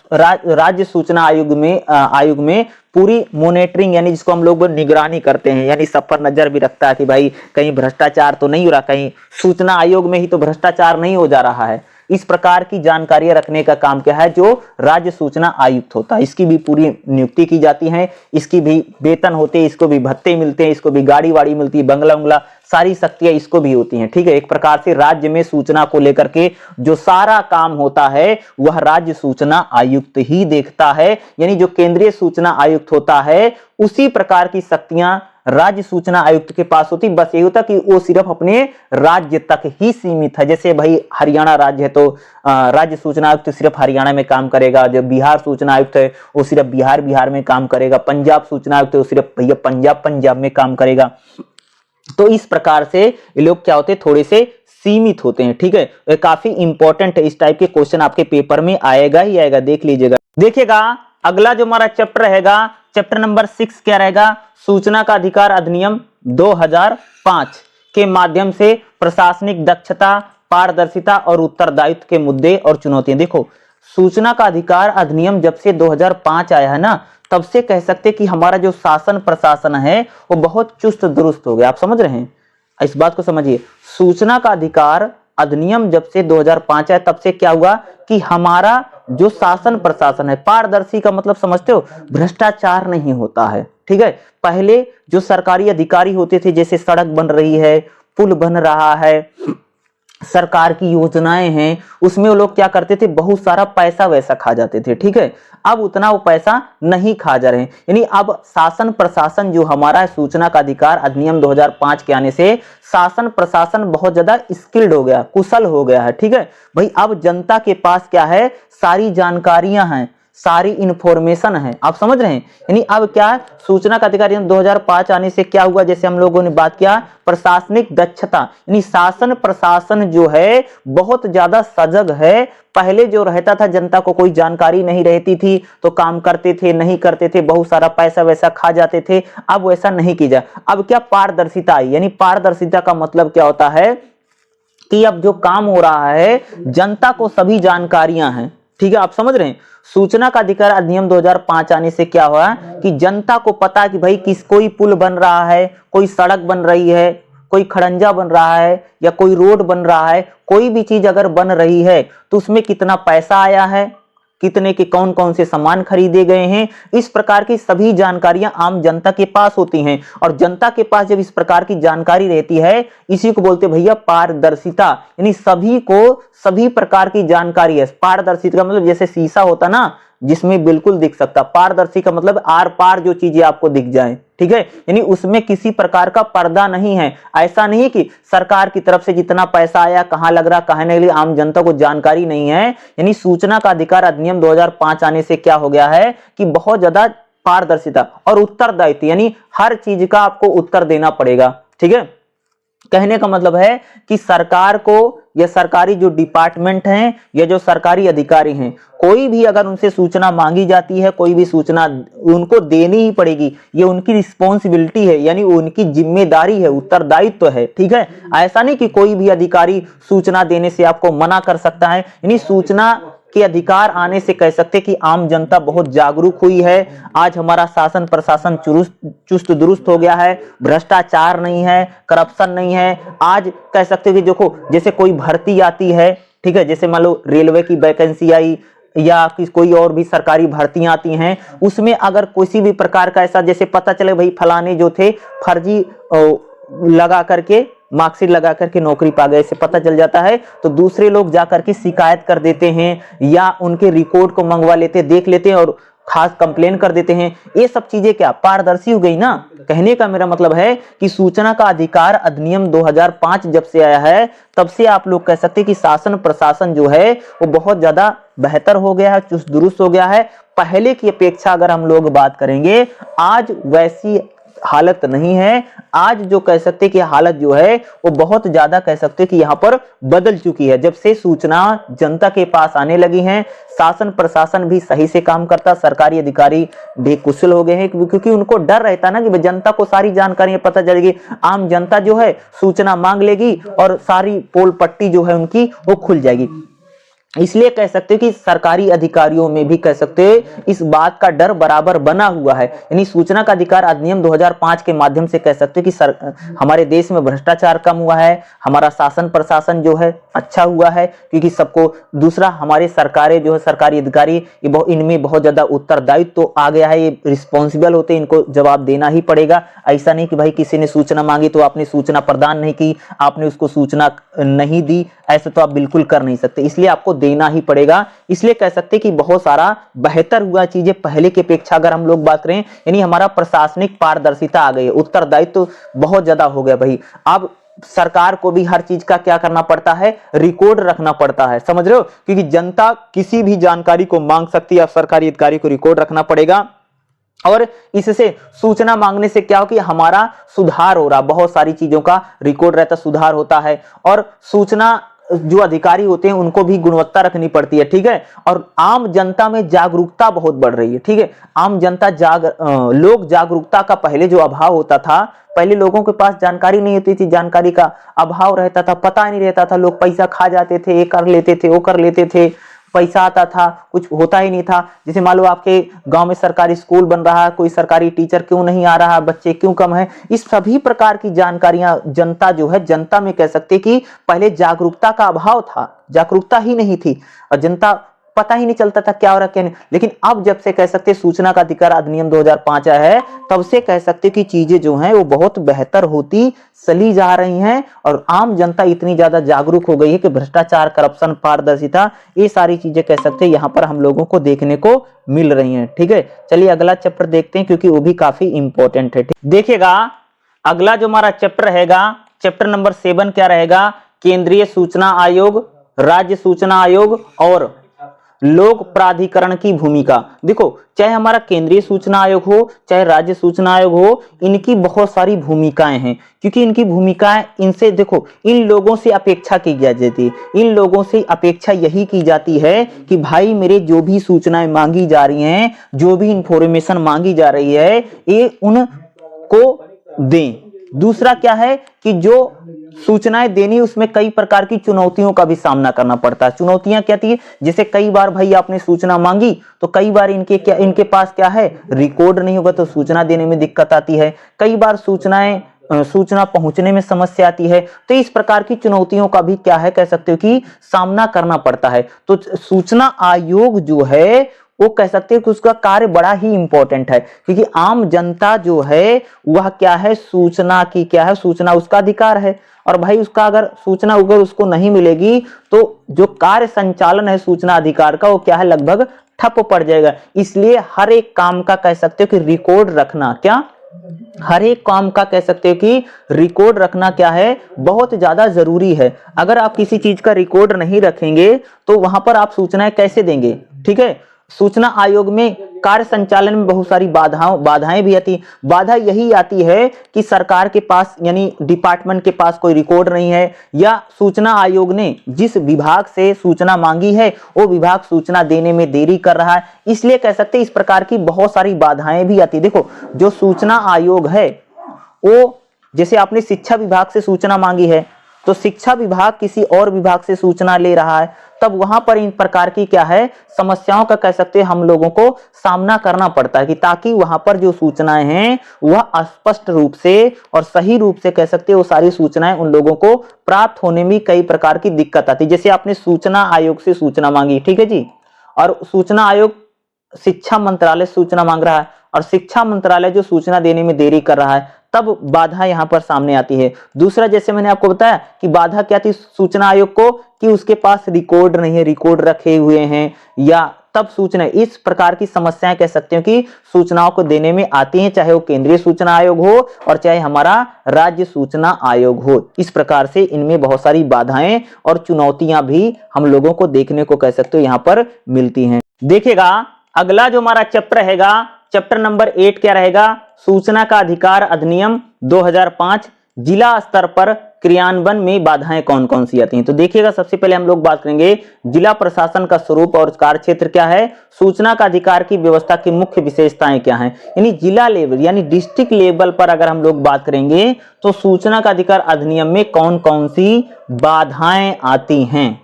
राज्य सूचना आयोग में पूरी मॉनिटरिंग यानी जिसको हम लोग निगरानी करते हैं, यानी सब पर नजर भी रखता है कि भाई कहीं भ्रष्टाचार तो नहीं हो रहा, कहीं सूचना आयोग में ही तो भ्रष्टाचार नहीं हो जा रहा है। इस प्रकार की जानकारियां रखने का काम क्या है, जो राज्य सूचना आयुक्त होता है। इसकी भी पूरी नियुक्ति की जाती है, इसकी भी वेतन होते हैं, इसको भी भत्ते मिलते हैं, इसको भी गाड़ी वाड़ी मिलती है, बंगला उंगला सारी शक्तियां इसको भी होती हैं, ठीक है। एक प्रकार से राज्य में सूचना को लेकर के जो सारा काम होता है वह राज्य सूचना आयुक्त ही देखता है। यानी जो केंद्रीय सूचना आयुक्त होता है उसी प्रकार की शक्तियां राज्य सूचना आयुक्त के पास होती। बस यही होता कि वो सिर्फ अपने राज्य तक ही सीमित है। जैसे भाई हरियाणा राज्य है तो राज्य सूचना आयुक्त सिर्फ हरियाणा में काम करेगा, जब बिहार सूचना आयुक्त है वो सिर्फ बिहार में काम करेगा, पंजाब सूचना आयुक्त है वो सिर्फ भैया पंजाब में काम करेगा। तो इस प्रकार से ये लोग क्या होते हैं, थोड़े से सीमित होते हैं, ठीक है। ये काफी इंपॉर्टेंट है, इस टाइप के क्वेश्चन आपके पेपर में आएगा ही आएगा, देख लीजिएगा। देखिएगा अगला जो हमारा चैप्टर रहेगा, चैप्टर नंबर 6 क्या रहेगा, सूचना का अधिकार अधिनियम 2005 के माध्यम से प्रशासनिक दक्षता, पारदर्शिता और उत्तरदायित्व के मुद्दे और चुनौतियां। देखो सूचना का अधिकार अधिनियम जब से 2005 आया है ना, तब से कह सकते कि हमारा जो शासन प्रशासन है वो बहुत चुस्त दुरुस्त हो गया। आप समझ रहे हैं, इस बात को समझिए। सूचना का अधिकार अधिनियम जब से 2005 आया तब से क्या हुआ कि हमारा जो शासन प्रशासन है, पारदर्शी का मतलब समझते हो, भ्रष्टाचार नहीं होता है, ठीक है। पहले जो सरकारी अधिकारी होते थे, जैसे सड़क बन रही है, पुल बन रहा है, सरकार की योजनाएं हैं, उसमें वो लोग क्या करते थे, बहुत सारा पैसा वैसा खा जाते थे, ठीक है। अब उतना वो पैसा नहीं खा जा रहे हैं। यानी अब शासन प्रशासन जो हमारा है, सूचना का अधिकार अधिनियम 2005 के आने से शासन प्रशासन बहुत ज्यादा स्किल्ड हो गया, कुशल हो गया है, ठीक है भाई। अब जनता के पास क्या है, सारी जानकारियां हैं, सारी इंफॉर्मेशन है। आप समझ रहे हैं, यानी अब क्या सूचना का अधिकार 2005 आने से क्या हुआ, जैसे हम लोगों ने बात किया प्रशासनिक दक्षता, यानी शासन प्रशासन जो है बहुत ज्यादा सजग है। पहले जो रहता था जनता को कोई जानकारी नहीं रहती थी तो काम करते थे, नहीं करते थे, बहुत सारा पैसा वैसा खा जाते थे। अब वैसा नहीं किया जाए। अब क्या पारदर्शिता आई, यानी पारदर्शिता का मतलब क्या होता है कि अब जो काम हो रहा है जनता को सभी जानकारियां हैं, ठीक है। आप समझ रहे हैं, सूचना का अधिकार अधिनियम 2005 आने से क्या हुआ कि जनता को पता कि भाई कोई पुल बन रहा है, कोई सड़क बन रही है, कोई खड़ंजा बन रहा है या कोई रोड बन रहा है, कोई भी चीज अगर बन रही है तो उसमें कितना पैसा आया है, कितने के कौन कौन से सामान खरीदे गए हैं, इस प्रकार की सभी जानकारियां आम जनता के पास होती हैं। और जनता के पास जब इस प्रकार की जानकारी रहती है, इसी को बोलते भैया पारदर्शिता, यानी सभी को सभी प्रकार की जानकारी है। पारदर्शिता का मतलब जैसे शीशा होता ना जिसमें बिल्कुल दिख सकता, पारदर्शी का मतलब आर पार जो चीजें आपको दिख जाए, ठीक है। यानी उसमें किसी प्रकार का पर्दा नहीं है। ऐसा नहीं कि सरकार की तरफ से जितना पैसा आया, कहां लग रहा, कहां नहीं, आम जनता को जानकारी नहीं है। यानी सूचना का अधिकार अधिनियम 2005 आने से क्या हो गया है कि बहुत ज्यादा पारदर्शिता और उत्तरदायित्व, यानी हर चीज का आपको उत्तर देना पड़ेगा, ठीक है। कहने का मतलब है कि सरकार को या सरकारी जो डिपार्टमेंट हैं या जो सरकारी अधिकारी हैं, कोई भी अगर उनसे सूचना मांगी जाती है, कोई भी सूचना उनको देनी ही पड़ेगी। ये उनकी रिस्पॉन्सिबिलिटी है, यानी उनकी जिम्मेदारी है, उत्तरदायित्व है, ठीक है। ऐसा नहीं कि कोई भी अधिकारी सूचना देने से आपको मना कर सकता है। यानी सूचना के अधिकार आने से कह सकते कि आम जनता बहुत जागरूक हुई है। आज हमारा शासन प्रशासन चुस्त दुरुस्त हो गया है, भ्रष्टाचार नहीं है, करप्शन नहीं है। आज कह सकते कि देखो जैसे कोई भर्ती आती है, ठीक है, जैसे मान लो रेलवे की वैकेंसी आई या कोई और भी सरकारी भर्तियां आती हैं, उसमें अगर किसी भी प्रकार का ऐसा जैसे पता चले भाई फलाने जो थे फर्जी लगा करके मार्कशीट लगा करके नौकरी पा गए, ऐसे पता चल जाता है तो दूसरे लोग जाकर के शिकायत कर देते हैं या उनके रिकॉर्ड को मंगवा लेते, देख लेते हैं और खास कंप्लेन कर देते हैं। ये सब चीजें क्या पारदर्शी हो गई ना। कहने का मेरा मतलब है कि सूचना का अधिकार अधिनियम 2005 जब से आया है तब से आप लोग कह सकते हैं कि शासन प्रशासन जो है वो बहुत ज्यादा बेहतर हो गया है, चुस्त दुरुस्त हो गया है। पहले की अपेक्षा अगर हम लोग बात करेंगे आज वैसी हालत नहीं है। आज जो कह सकते कि हालत जो है वो बहुत ज्यादा कह सकते कि यहाँ पर बदल चुकी है। जब से सूचना जनता के पास आने लगी है, शासन प्रशासन भी सही से काम करता, सरकारी अधिकारी भी कुशल हो गए हैं, क्योंकि उनको डर रहता ना कि जनता को सारी जानकारियां पता चलेगी। आम जनता जो है सूचना मांग लेगी और सारी पोल पट्टी जो है उनकी वो खुल जाएगी। इसलिए कह सकते हैं कि सरकारी अधिकारियों में भी कह सकते हैं इस बात का डर बराबर बना हुआ है। यानी सूचना का अधिकार अधिनियम 2005 के माध्यम से कह सकते हैं कि हमारे देश में भ्रष्टाचार कम हुआ है, हमारा शासन प्रशासन जो है अच्छा हुआ है, क्योंकि सबको दूसरा हमारे सरकारें जो है सरकारी अधिकारी इनमें बहुत ज्यादा उत्तरदायित्व तो आ गया है, ये रिस्पॉन्सिबल होते हैं, इनको जवाब देना ही पड़ेगा। ऐसा नहीं कि भाई किसी ने सूचना मांगी तो आपने सूचना प्रदान नहीं की, आपने उसको सूचना नहीं दी, ऐसे तो आप बिल्कुल कर नहीं सकते, इसलिए आपको देना ही पड़ेगा। इसलिए कह सकते कि बहुत सारा बेहतर हुआ चीजें पहले की अपेक्षा अगर हम लोग बात करें, यानी हमारा प्रशासनिक पारदर्शिता आ गई है, उत्तरदायित्व बहुत ज्यादा हो गया। भाई अब सरकार को भी हर चीज का क्या करना पड़ता है, रिकॉर्ड रखना पड़ता है, समझ रहे हो, क्योंकि जनता किसी भी जानकारी को मांग सकती है, सरकारी अधिकारी को रिकॉर्ड रखना पड़ेगा। और इससे सूचना मांगने से क्या हो कि हमारा सुधार हो रहा, बहुत सारी चीजों का रिकॉर्ड रहता, सुधार होता है। और सूचना जो अधिकारी होते हैं उनको भी गुणवत्ता रखनी पड़ती है, ठीक है। और आम जनता में जागरूकता बहुत बढ़ रही है, ठीक है। आम जनता लोग जागरूकता का पहले जो अभाव होता था, पहले लोगों के पास जानकारी नहीं होती थी, जानकारी का अभाव रहता था, पता नहीं रहता था, लोग पैसा खा जाते थे, ये कर लेते थे, वो कर लेते थे, पैसा आता था, कुछ होता ही नहीं था। जैसे मान लो आपके गांव में सरकारी स्कूल बन रहा है, कोई सरकारी टीचर क्यों नहीं आ रहा, बच्चे क्यों कम है, इस सभी प्रकार की जानकारियां जनता जो है, जनता में कह सकते कि पहले जागरूकता का अभाव था, जागरूकता ही नहीं थी और जनता पता ही नहीं चलता था क्या हो रहा क्या नहीं। लेकिन अब जब से कह सकते सूचना का अधिकार अधिनियम 2005 आया है तब से कह सकते कि चीजें जो हैं वो बहुत बेहतर होती चली जा रही हैं और आम जनता इतनी ज्यादा जागरूक हो गई है कि भ्रष्टाचार, करप्शन, पारदर्शिता, ये सारी चीजें कह सकते हैं यहाँ पर हम लोगों को देखने को मिल रही हैं, ठीक है। चलिए अगला चैप्टर देखते हैं क्योंकि वो भी काफी इंपॉर्टेंट है। देखिएगा अगला जो हमारा चैप्टर रहेगा, चैप्टर नंबर 7 क्या रहेगा, केंद्रीय सूचना आयोग, राज्य सूचना आयोग और लोक प्राधिकरण की भूमिका। देखो चाहे हमारा केंद्रीय सूचना आयोग हो चाहे राज्य सूचना आयोग हो, इनकी बहुत सारी भूमिकाएं हैं, क्योंकि इनकी भूमिकाएं इनसे देखो इन लोगों से अपेक्षा की जाती है, इन लोगों से अपेक्षा यही की जाती है कि भाई मेरे जो भी सूचनाएं मांगी जा रही हैं, जो भी इंफॉर्मेशन मांगी जा रही है, ये उनको दें। दूसरा क्या है कि जो सूचनाएं देनी उसमें कई प्रकार की चुनौतियों का भी सामना करना पड़ता है। चुनौतियां क्या थी, जैसे कई बार भाई आपने सूचना मांगी तो कई बार इनके पास क्या है, रिकॉर्ड नहीं होगा तो सूचना देने में दिक्कत आती है, कई बार सूचना पहुंचने में समस्या आती है। तो इस प्रकार की चुनौतियों का भी क्या है कह सकते हो कि सामना करना पड़ता है। तो सूचना आयोग जो है वो कह सकते हैं कि उसका कार्य बड़ा ही इंपॉर्टेंट है, क्योंकि आम जनता जो है वह क्या है, सूचना की क्या है, सूचना उसका अधिकार है और भाई उसका अगर सूचना अगर उसको नहीं मिलेगी तो जो कार्य संचालन है सूचना अधिकार का वो क्या है, लगभग ठप पड़ जाएगा। इसलिए हर एक काम का कह सकते हो कि रिकॉर्ड रखना, क्या हर एक काम का कह सकते हो कि रिकॉर्ड रखना क्या है, बहुत ज्यादा जरूरी है। अगर आप किसी चीज का रिकॉर्ड नहीं रखेंगे तो वहां पर आप सूचनाएं कैसे देंगे, ठीक है। सूचना आयोग में कार्य संचालन में बहुत सारी बाधाएं भी आती। बाधा यही आती है कि सरकार के पास यानी डिपार्टमेंट के पास कोई रिकॉर्ड नहीं है, या सूचना आयोग ने जिस विभाग से सूचना मांगी है वो विभाग सूचना देने में देरी कर रहा है। इसलिए कह सकते हैं इस प्रकार की बहुत सारी बाधाएं भी आती। देखो जो सूचना आयोग है वो, जैसे आपने शिक्षा विभाग से सूचना मांगी है तो शिक्षा विभाग किसी और विभाग से सूचना ले रहा है, तब वहां पर इन प्रकार की क्या है समस्याओं का कह सकते हैं हम लोगों को सामना करना पड़ता है, कि ताकि वहां पर जो सूचनाएं हैं वह स्पष्ट रूप से और सही रूप से कह सकते हैं वो सारी सूचनाएं उन लोगों को प्राप्त होने में कई प्रकार की दिक्कत आती है। जैसे आपने सूचना आयोग से सूचना मांगी, ठीक है जी, और सूचना आयोग शिक्षा मंत्रालय सूचना मांग रहा है और शिक्षा मंत्रालय जो सूचना देने में देरी कर रहा है, तब बाधा यहाँ पर सामने आती है। दूसरा, जैसे मैंने आपको बताया कि बाधा क्या थी सूचना आयोग को, कि उसके पास रिकॉर्ड नहीं है, रिकॉर्ड रखे हुए हैं, या तब सूचना, इस प्रकार की समस्याएं कह सकते हो कि सूचनाओं को देने में आती हैं, चाहे वो केंद्रीय सूचना आयोग हो और चाहे हमारा राज्य सूचना आयोग हो। इस प्रकार से इनमें बहुत सारी बाधाएं और चुनौतियां भी हम लोगों को देखने को कह सकते हो यहाँ पर मिलती हैं। देखिएगा अगला जो हमारा चैप्टर रहेगा, चैप्टर नंबर 8 क्या रहेगा, सूचना का अधिकार अधिनियम 2005, जिला स्तर पर क्रियान्वयन में बाधाएं कौन कौन सी आती हैं। तो देखिएगा सबसे पहले हम लोग बात करेंगे जिला प्रशासन का स्वरूप और कार्यक्षेत्र क्या है, सूचना का अधिकार की व्यवस्था की मुख्य विशेषताएं क्या हैं। यानी जिला लेवल यानी डिस्ट्रिक्ट लेवल पर अगर हम लोग बात करेंगे तो सूचना का अधिकार अधिनियम में कौन कौन सी बाधाएं आती हैं,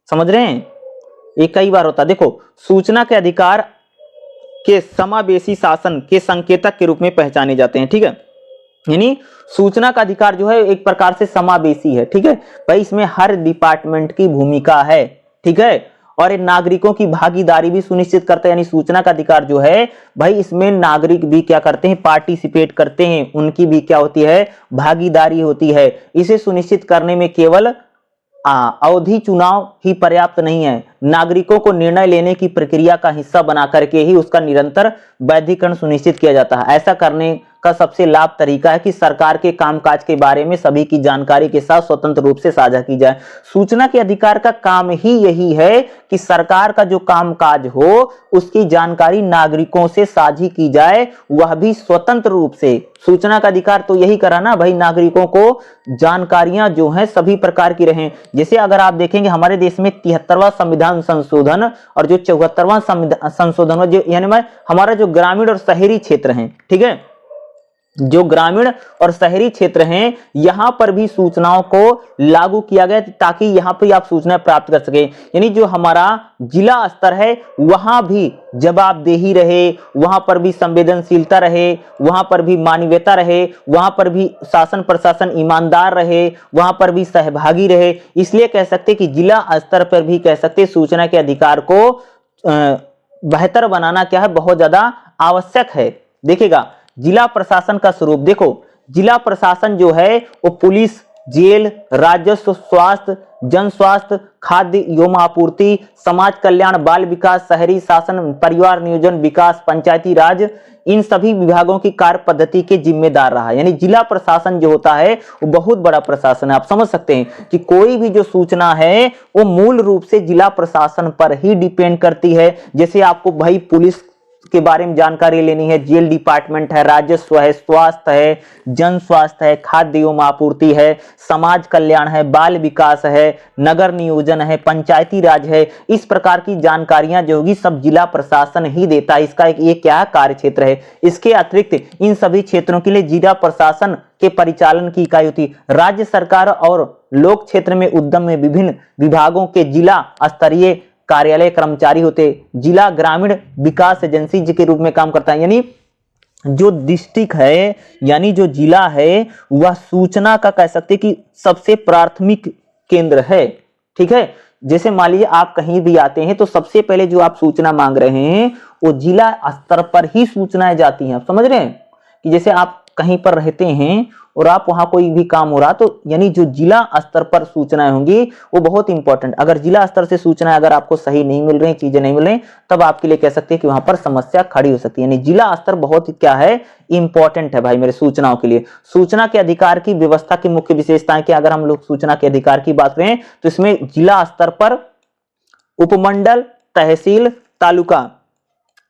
समझ रहे हैं। ये कई बार होता है, देखो सूचना के अधिकार के समावेशी शासन के संकेतक के रूप में पहचाने जाते हैं, ठीक है। यानी सूचना का अधिकार जो है एक प्रकार से समावेशी है, ठीक है भाई, इसमें हर डिपार्टमेंट की भूमिका है, ठीक है, और नागरिकों की भागीदारी भी सुनिश्चित करता है। यानी सूचना का अधिकार जो है भाई इसमें नागरिक भी क्या करते हैं, पार्टिसिपेट करते हैं, उनकी भी क्या होती है, भागीदारी होती है। इसे सुनिश्चित करने में केवल अवधि चुनाव ही पर्याप्त नहीं है, नागरिकों को निर्णय लेने की प्रक्रिया का हिस्सा बना करके ही उसका निरंतर वैधीकरण सुनिश्चित किया जाता है। ऐसा करने का सबसे लाभ तरीका है कि सरकार के कामकाज के बारे में सभी की जानकारी के साथ स्वतंत्र रूप से साझा की जाए। सूचना के अधिकार का काम ही यही है कि सरकार का जो कामकाज हो उसकी जानकारी नागरिकों से साझी की जाए, वह भी स्वतंत्र रूप से। सूचना का अधिकार तो यही करा ना भाई, नागरिकों को जानकारियां जो हैं सभी प्रकार की रहें। जैसे अगर आप देखेंगे हमारे देश में 73वां संविधान संशोधन और जो 74वां संशोधन जो यानी हमारा जो ग्रामीण और शहरी क्षेत्र हैं, ठीक है, जो ग्रामीण और शहरी क्षेत्र हैं यहां पर भी सूचनाओं को लागू किया गया ताकि यहां पर आप सूचना प्राप्त कर सके। यानी जो हमारा जिला स्तर है वहां भी जवाबदेही रहे, वहां पर भी संवेदनशीलता रहे, वहां पर भी मानवीयता रहे, वहां पर भी शासन प्रशासन ईमानदार रहे, वहां पर भी सहभागी रहे। इसलिए कह सकते कि जिला स्तर पर भी कह सकते सूचना के अधिकार को बेहतर बनाना क्या है, बहुत ज्यादा आवश्यक है। देखिएगा जिला प्रशासन का स्वरूप देखो, जिला प्रशासन जो है वो पुलिस, जेल, राजस्व, स्वास्थ्य, जन स्वास्थ्य, खाद्य एवं आपूर्ति, समाज कल्याण, बाल विकास, शहरी शासन, परिवार नियोजन, विकास, पंचायती राज, इन सभी विभागों की कार्य पद्धति के जिम्मेदार रहा। यानी जिला प्रशासन जो होता है वो बहुत बड़ा प्रशासन है। आप समझ सकते हैं कि कोई भी जो सूचना है वो मूल रूप से जिला प्रशासन पर ही डिपेंड करती है। जैसे आपको भाई पुलिस के बारे में जानकारी लेनी है, जेल डिपार्टमेंट है, राजस्व है, स्वास्थ्य है, जन स्वास्थ्य है, खाद्य एवं आपूर्ति है, समाज कल्याण है, बाल विकास है, नगर नियोजन है, पंचायती राज है, इस प्रकार की जानकारियां जो होगी सब जिला प्रशासन ही देता है। इसका ये क्या कार्य क्षेत्र है। इसके अतिरिक्त इन सभी क्षेत्रों के लिए जिला प्रशासन के परिचालन की इकाई होती है। राज्य सरकार और लोक क्षेत्र में उद्यम में विभिन्न विभागों के जिला स्तरीय कार्यालय कर्मचारी होते, जिला ग्रामीण विकास एजेंसी के रूप में काम करता है। यानी जो डिस्ट्रिक्ट है यानी जो जिला है वह सूचना का कह सकते कि सबसे प्राथमिक केंद्र है, ठीक है। जैसे मान लीजिए आप कहीं भी आते हैं तो सबसे पहले जो आप सूचना मांग रहे हैं वो जिला स्तर पर ही सूचनाएं जाती हैं। आप समझ रहे हैं कि जैसे आप कहीं पर रहते हैं और आप वहां कोई भी काम हो रहा तो यानी जो जिला स्तर पर सूचनाएं होंगी वो बहुत इंपॉर्टेंट। अगर जिला स्तर से सूचनाएं अगर आपको सही नहीं मिल रही, चीजें नहीं मिल रही, तब आपके लिए कह सकते हैं कि वहां पर समस्या खड़ी हो सकती है। यानी जिला स्तर बहुत क्या है, इंपॉर्टेंट है भाई मेरे सूचनाओं के लिए। सूचना के अधिकार की व्यवस्था की मुख्य विशेषताएं क्या, अगर हम लोग सूचना के अधिकार की बात करें तो इसमें जिला स्तर पर उपमंडल, तहसील, तालुका,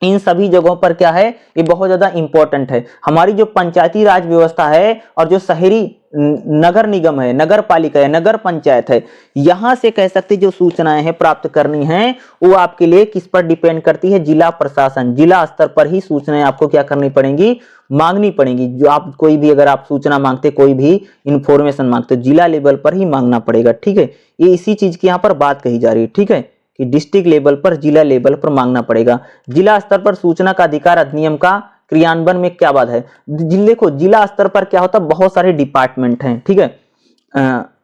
इन सभी जगहों पर क्या है, ये बहुत ज्यादा इंपॉर्टेंट है। हमारी जो पंचायती राज व्यवस्था है और जो शहरी नगर निगम है, नगर पालिका है, नगर पंचायत है, यहां से कह सकते जो सूचनाएं हैं प्राप्त करनी है वो आपके लिए किस पर डिपेंड करती है, जिला प्रशासन। जिला स्तर पर ही सूचनाएं आपको क्या करनी पड़ेंगी, मांगनी पड़ेंगी। जो आप कोई भी अगर आप सूचना मांगते, कोई भी इंफॉर्मेशन मांगते, जिला लेवल पर ही मांगना पड़ेगा, ठीक है। ये इसी चीज की यहाँ पर बात कही जा रही है, ठीक है, कि डिस्ट्रिक्ट लेवल पर, जिला लेवल पर मांगना पड़ेगा। जिला स्तर पर सूचना का अधिकार अधिनियम का क्रियान्वयन में क्या बात है। देखो जिला स्तर पर क्या होता है, बहुत सारे डिपार्टमेंट हैं, ठीक है।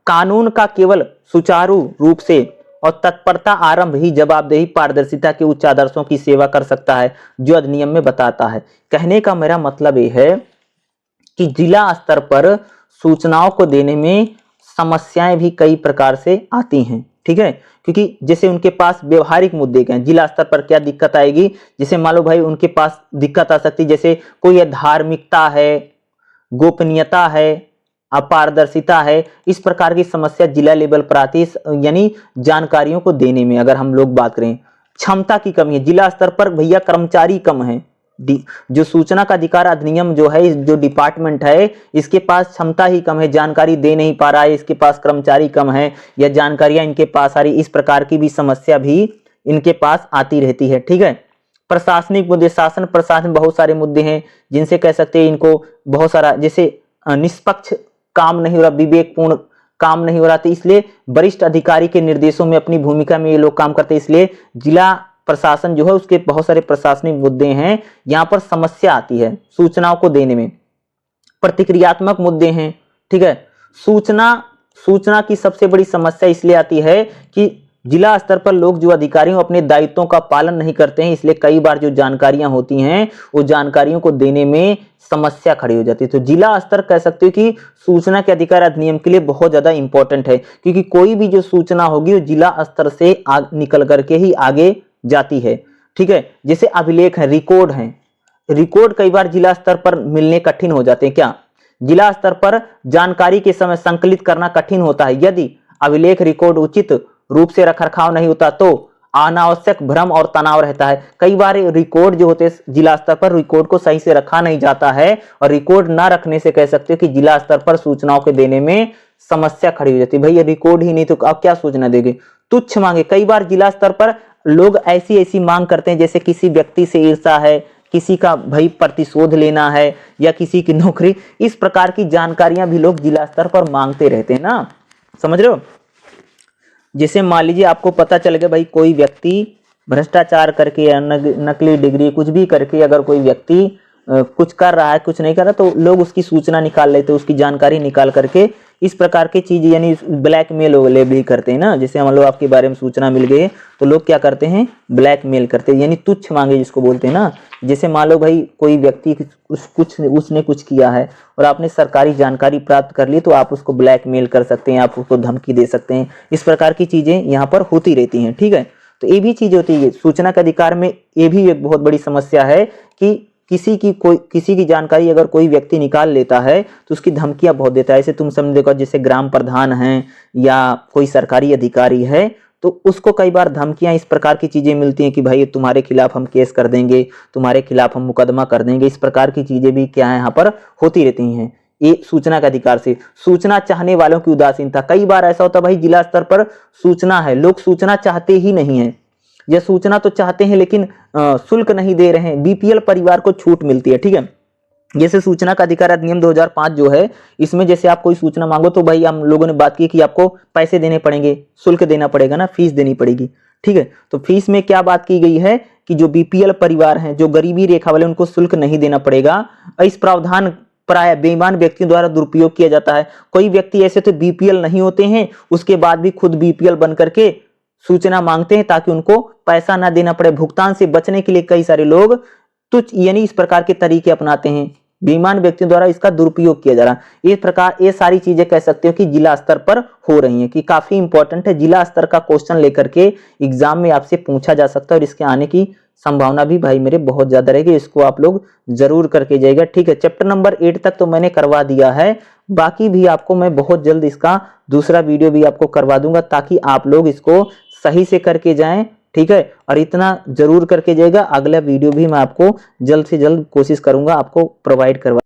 कानून का केवल सुचारू रूप से और तत्परता आरंभ ही जवाबदेही पारदर्शिता के उच्च आदर्शों की सेवा कर सकता है जो अधिनियम में बताता है। कहने का मेरा मतलब यह है कि जिला स्तर पर सूचनाओं को देने में समस्याएं भी कई प्रकार से आती हैं, ठीक है, क्योंकि जैसे उनके पास व्यवहारिक मुद्दे क्या हैं, जिला स्तर पर क्या दिक्कत आएगी, जैसे मान लो भाई उनके पास दिक्कत आ सकती है, जैसे कोई धार्मिकता है, गोपनीयता है, अपारदर्शिता है, इस प्रकार की समस्या जिला लेवल पर आती है, यानी जानकारियों को देने में। अगर हम लोग बात करें क्षमता की कमी है, जिला स्तर पर भैया कर्मचारी कम है, जो सूचना का अधिकार अधिनियम जो है, जो डिपार्टमेंट है, इसके पास क्षमता ही कम है, जानकारी दे नहीं पा रहा है, इसके पास कर्मचारी कम है, या जानकारियां इनके पास आ रही, इस प्रकार की भी समस्या भी इनके पास आती रहती है, ठीक है। प्रशासनिक मुद्दे, शासन प्रशासन बहुत सारे मुद्दे हैं जिनसे कह सकते हैं इनको बहुत सारा, जैसे निष्पक्ष काम नहीं हो रहा, विवेकपूर्ण काम नहीं हो रहा, तो इसलिए वरिष्ठ अधिकारी के निर्देशों में अपनी भूमिका में ये लोग काम करते हैं, इसलिए जिला प्रशासन जो है उसके बहुत सारे प्रशासनिक मुद्दे हैं, यहां पर समस्या आती है सूचनाओं को देने में। प्रतिक्रियात्मक मुद्दे हैं, ठीक है। सूचना की सबसे बड़ी समस्या इसलिए आती है कि जिला स्तर पर लोग जो अधिकारियों अपने दायित्वों का पालन नहीं करते हैं, इसलिए कई बार जो जानकारियां होती हैं वो जानकारियों को देने में समस्या खड़ी हो जाती है। तो जिला स्तर कह सकते हो कि सूचना के अधिकार अधिनियम के लिए बहुत ज्यादा इंपॉर्टेंट है, क्योंकि कोई भी जो सूचना होगी वो जिला स्तर से निकल करके ही आगे जाती है, ठीक है। जैसे अभिलेख है, रिकॉर्ड है, रिकॉर्ड कई बार जिला स्तर पर मिलने कठिन हो जाते हैं। क्या जिला स्तर पर जानकारी के समय संकलित करना कठिन होता है, यदि अभिलेख रिकॉर्ड उचित रूप से रखरखाव नहीं होता तो अनावश्यक भ्रम और तनाव रहता है। कई बार रिकॉर्ड जो होते हैं जिला स्तर पर, रिकॉर्ड को सही से रखा नहीं जाता है, और रिकॉर्ड ना रखने से कह सकते हो कि जिला स्तर पर सूचनाओं के देने में समस्या खड़ी हो जाती है। भैया रिकॉर्ड ही नहीं तो आप क्या सूचना देंगे, तुच्छ मांगे। कई बार जिला स्तर पर लोग ऐसी मांग करते हैं, जैसे किसी व्यक्ति से ईर्ष्या है, किसी का भाई प्रतिशोध लेना है, या किसी की नौकरी, इस प्रकार की जानकारियां भी लोग जिला स्तर पर मांगते रहते हैं ना, समझ रहे हो। जैसे मान लीजिए आपको पता चल गया भाई कोई व्यक्ति भ्रष्टाचार करके या नकली डिग्री कुछ भी करके अगर कोई व्यक्ति कुछ कर रहा है, कुछ नहीं कर रहा, तो लोग उसकी सूचना निकाल लेते, उसकी जानकारी निकाल करके इस प्रकार की चीज यानी ब्लैकमेल भी करते हैं ना। जैसे हम लोग आपके बारे में सूचना मिल गई तो लोग क्या करते हैं, ब्लैकमेल करते हैं, यानी तुच्छ मांगे जिसको बोलते हैं ना। जैसे मान लो भाई कोई व्यक्ति उसने कुछ किया है और आपने सरकारी जानकारी प्राप्त कर ली, तो आप उसको ब्लैकमेल कर सकते हैं, आप उसको धमकी दे सकते हैं, इस प्रकार की चीजें यहाँ पर होती रहती हैं, ठीक है। तो ये भी चीज होती है सूचना के अधिकार में, ये भी एक बहुत बड़ी समस्या है कि किसी की जानकारी अगर कोई व्यक्ति निकाल लेता है तो उसकी धमकियां बहुत देता है। ऐसे तुम समझ देखो, जैसे ग्राम प्रधान हैं या कोई सरकारी अधिकारी है, तो उसको कई बार धमकियां इस प्रकार की चीजें मिलती हैं कि भाई तुम्हारे खिलाफ हम केस कर देंगे, तुम्हारे खिलाफ हम मुकदमा कर देंगे, इस प्रकार की चीजें भी क्या है यहाँ पर होती रहती हैं। ये सूचना के अधिकार से। सूचना चाहने वालों की उदासीनता, कई बार ऐसा होता है भाई जिला स्तर पर सूचना है, लोग सूचना चाहते ही नहीं है, या सूचना तो चाहते हैं लेकिन शुल्क नहीं दे रहे हैं, बीपीएल परिवार को छूट मिलती है, ठीक है। जैसे सूचना का अधिकार अधिनियम 2005 जो है, इसमें जैसे आप कोई सूचना मांगो तो भाई हम लोगों ने बात की कि आपको पैसे देने पड़ेंगे, शुल्क देना पड़ेगा ना, फीस देनी पड़ेगी, ठीक है। तो फीस में क्या बात की गई है कि जो बीपीएल परिवार हैं, जो गरीबी रेखा वाले, उनको शुल्क नहीं देना पड़ेगा। इस प्रावधान प्राय बेईमान व्यक्तियों द्वारा दुरुपयोग किया जाता है। कोई व्यक्ति ऐसे तो बीपीएल नहीं होते हैं, उसके बाद भी खुद बीपीएल बन करके सूचना मांगते हैं ताकि उनको पैसा ना देना पड़े। भुगतान से बचने के लिए कई सारे लोग तुच्छ यानी इस प्रकार के तरीके अपनाते हैं, बेईमान व्यक्तियों द्वारा इसका दुरुपयोग किया जा रहा है। इस प्रकार ये सारी चीजें कह सकते हो कि जिला स्तर पर हो रही हैं, कि काफी इंपॉर्टेंट है। जिला स्तर का क्वेश्चन लेकर के एग्जाम में आपसे पूछा जा सकता है और इसके आने की संभावना भी भाई मेरे बहुत ज्यादा रहेगी। इसको आप लोग जरूर करके जाइएगा, ठीक है। चैप्टर नंबर 8 तक तो मैंने करवा दिया है, बाकी भी आपको मैं बहुत जल्द इसका दूसरा वीडियो भी आपको करवा दूंगा ताकि आप लोग इसको सही से करके जाएं, ठीक है। और इतना जरूर करके जाएगा, अगला वीडियो भी मैं आपको जल्द से जल्द कोशिश करूंगा आपको प्रोवाइड करवा